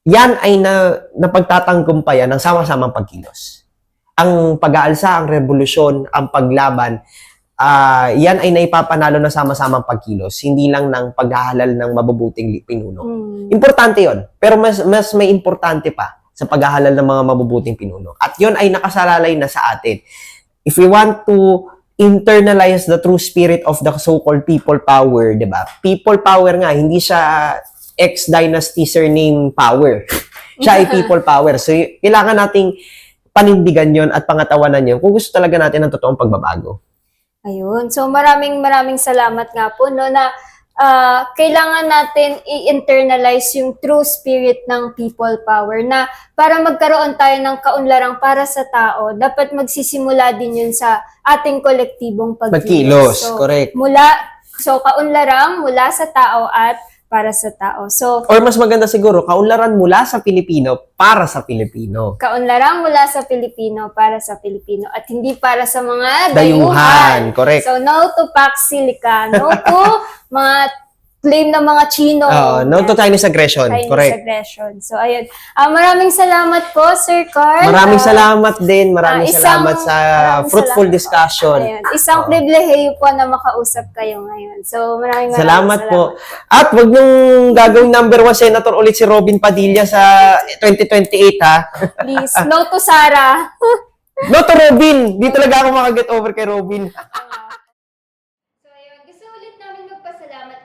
Speaker 3: yan ay napagtatanggungpayan ng sama-samang pagkilos. Ang pag-aalsa, ang revolusyon, ang paglaban, yan ay naipapanalo na sama-samang pagkilos, hindi lang ng paghahalal ng mabubuting pinuno. Importante yon, pero mas may importante pa sa paghahalal ng mga mabubuting pinuno. At yon ay nakasalalay na sa atin. If we want to internalize the true spirit of the so-called people power, di ba? People power nga, hindi siya ex-dynasty surname power. Siya ay people power. So, kailangan nating panindigan yon at pangatawanan yon kung gusto talaga natin ng totoong pagbabago.
Speaker 2: Ayun. So maraming salamat nga po no na kailangan natin i-internalize yung true spirit ng people power na para magkaroon tayo ng kaunlarang para sa tao, dapat magsisimula din yun sa ating kolektibong pagkilos.
Speaker 3: So, correct.
Speaker 2: Kaunlarang mula sa tao at para sa tao. So,
Speaker 3: or mas maganda siguro, kaunlaran mula sa Pilipino para sa Pilipino.
Speaker 2: Kaunlaran mula sa Pilipino para sa Pilipino at hindi para sa mga
Speaker 3: dayuhan. Correct.
Speaker 2: So, no to Pax Silica, no to mga claim ng mga Chino.
Speaker 3: No to Chinese aggression.
Speaker 2: Chinese
Speaker 3: Correct.
Speaker 2: aggression. So, ayun. Maraming salamat po, Sir Carl.
Speaker 3: Maraming salamat din. Maraming salamat sa fruitful
Speaker 2: salamat
Speaker 3: discussion.
Speaker 2: Ayun. Isang pribilehiyo po na makausap kayo ngayon. So, maraming
Speaker 3: salamat po. At wag niyong gagawing number 1 senator ulit si Robin Padilla sa 2028, ha?
Speaker 2: Please. No to Sara.
Speaker 3: No to Robin. Di talaga ako makaget over kay Robin.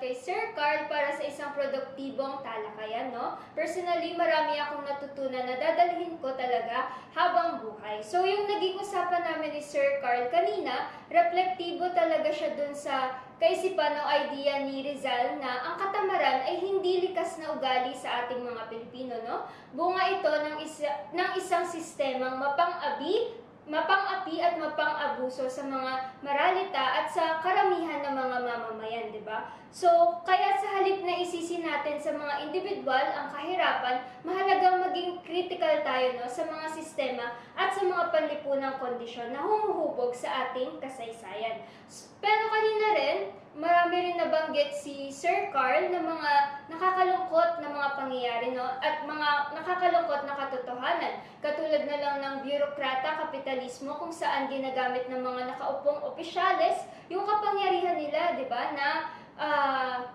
Speaker 2: Kay Sir Carl para sa isang produktibong talakayan, no? Personally, marami akong natutunan na dadalhin ko talaga habang buhay. So, yung naging usapan namin ni Sir Carl kanina, reflektibo talaga siya dun sa kaisipan o idea ni Rizal na ang katamaran ay hindi likas na ugali sa ating mga Pilipino, no? Bunga ito ng isang sistemang mapang-api at mapang-abuso sa mga maralita at sa karamihan ng mga mamamayan, di ba? So, kaya sa halip na isisi natin sa mga individual ang kahirapan, mahalagang maging critical tayo no, sa mga sistema at sa mga panlipunang kondisyon na humuhubog sa ating kasaysayan. Pero kanina rin, marami rin nabanggit si Sir Carl na mga nakakalungkot na mga pangyayari no, at mga nakakalungkot na katotohanan. Katulad na lang ng bureaukrata kapitalismo kung saan ginagamit ng mga nakaupong opisyales yung kapangyarihan nila, di ba, na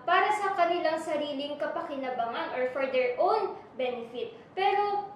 Speaker 2: para sa kanilang sariling kapakinabangan or for their own benefit. Pero,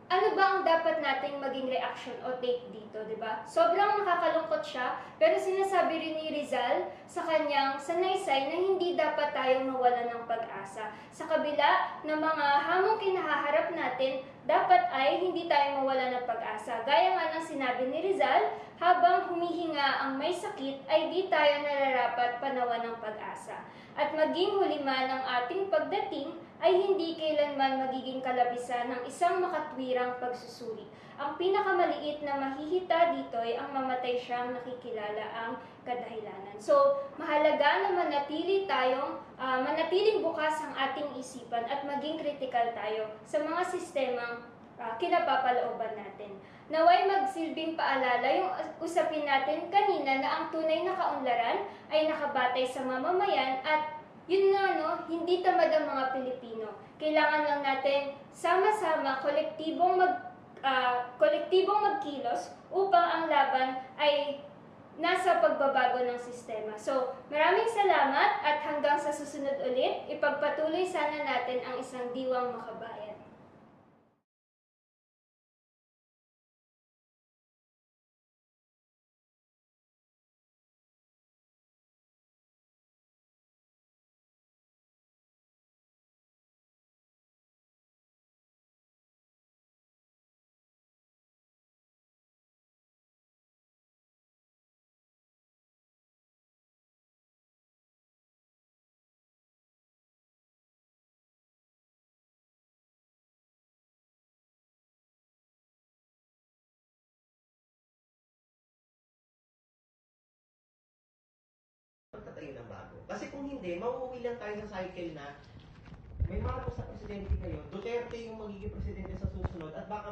Speaker 2: ano ba ang dapat nating maging reaction o take dito, di ba? Sobrang nakakalungkot siya, pero sinasabi rin ni Rizal sa kanyang sanaysay na hindi dapat tayong mawala ng pag-asa. Sa kabila ng mga hamong kinahaharap natin, dapat ay hindi tayo mawala ng pag-asa. Gaya nga ng sinabi ni Rizal, habang humihinga ang may sakit, ay di tayo nararapat panawan ng pag-asa. At maging huli man ang ating pagdating, ay hindi kailanman magiging kalabisan ng isang makatwirang pagsusuri. Ang pinakamaliit na mahihita dito ay ang mamatay siyang nakikilala ang kadahilanan. So, mahalaga na manatiling bukas ang ating isipan at maging kritikal tayo sa mga sistemang kinapapalooban natin. Naway magsilbing paalala yung usapin natin kanina na ang tunay na kaunlaran ay nakabatay sa mamamayan at yun nga no, hindi tamad ang mga Pilipino. Kailangan lang natin sama-sama kolektibong magkilos upang ang laban ay nasa pagbabago ng sistema. So, maraming salamat at hanggang sa susunod ulit, ipagpatuloy sana natin ang isang diwang makabayan.
Speaker 3: Kasi kung hindi, mauuwi lang tayo sa cycle na may marapos na presidente kayo, Duterte yung magiging presidente sa susunod at baka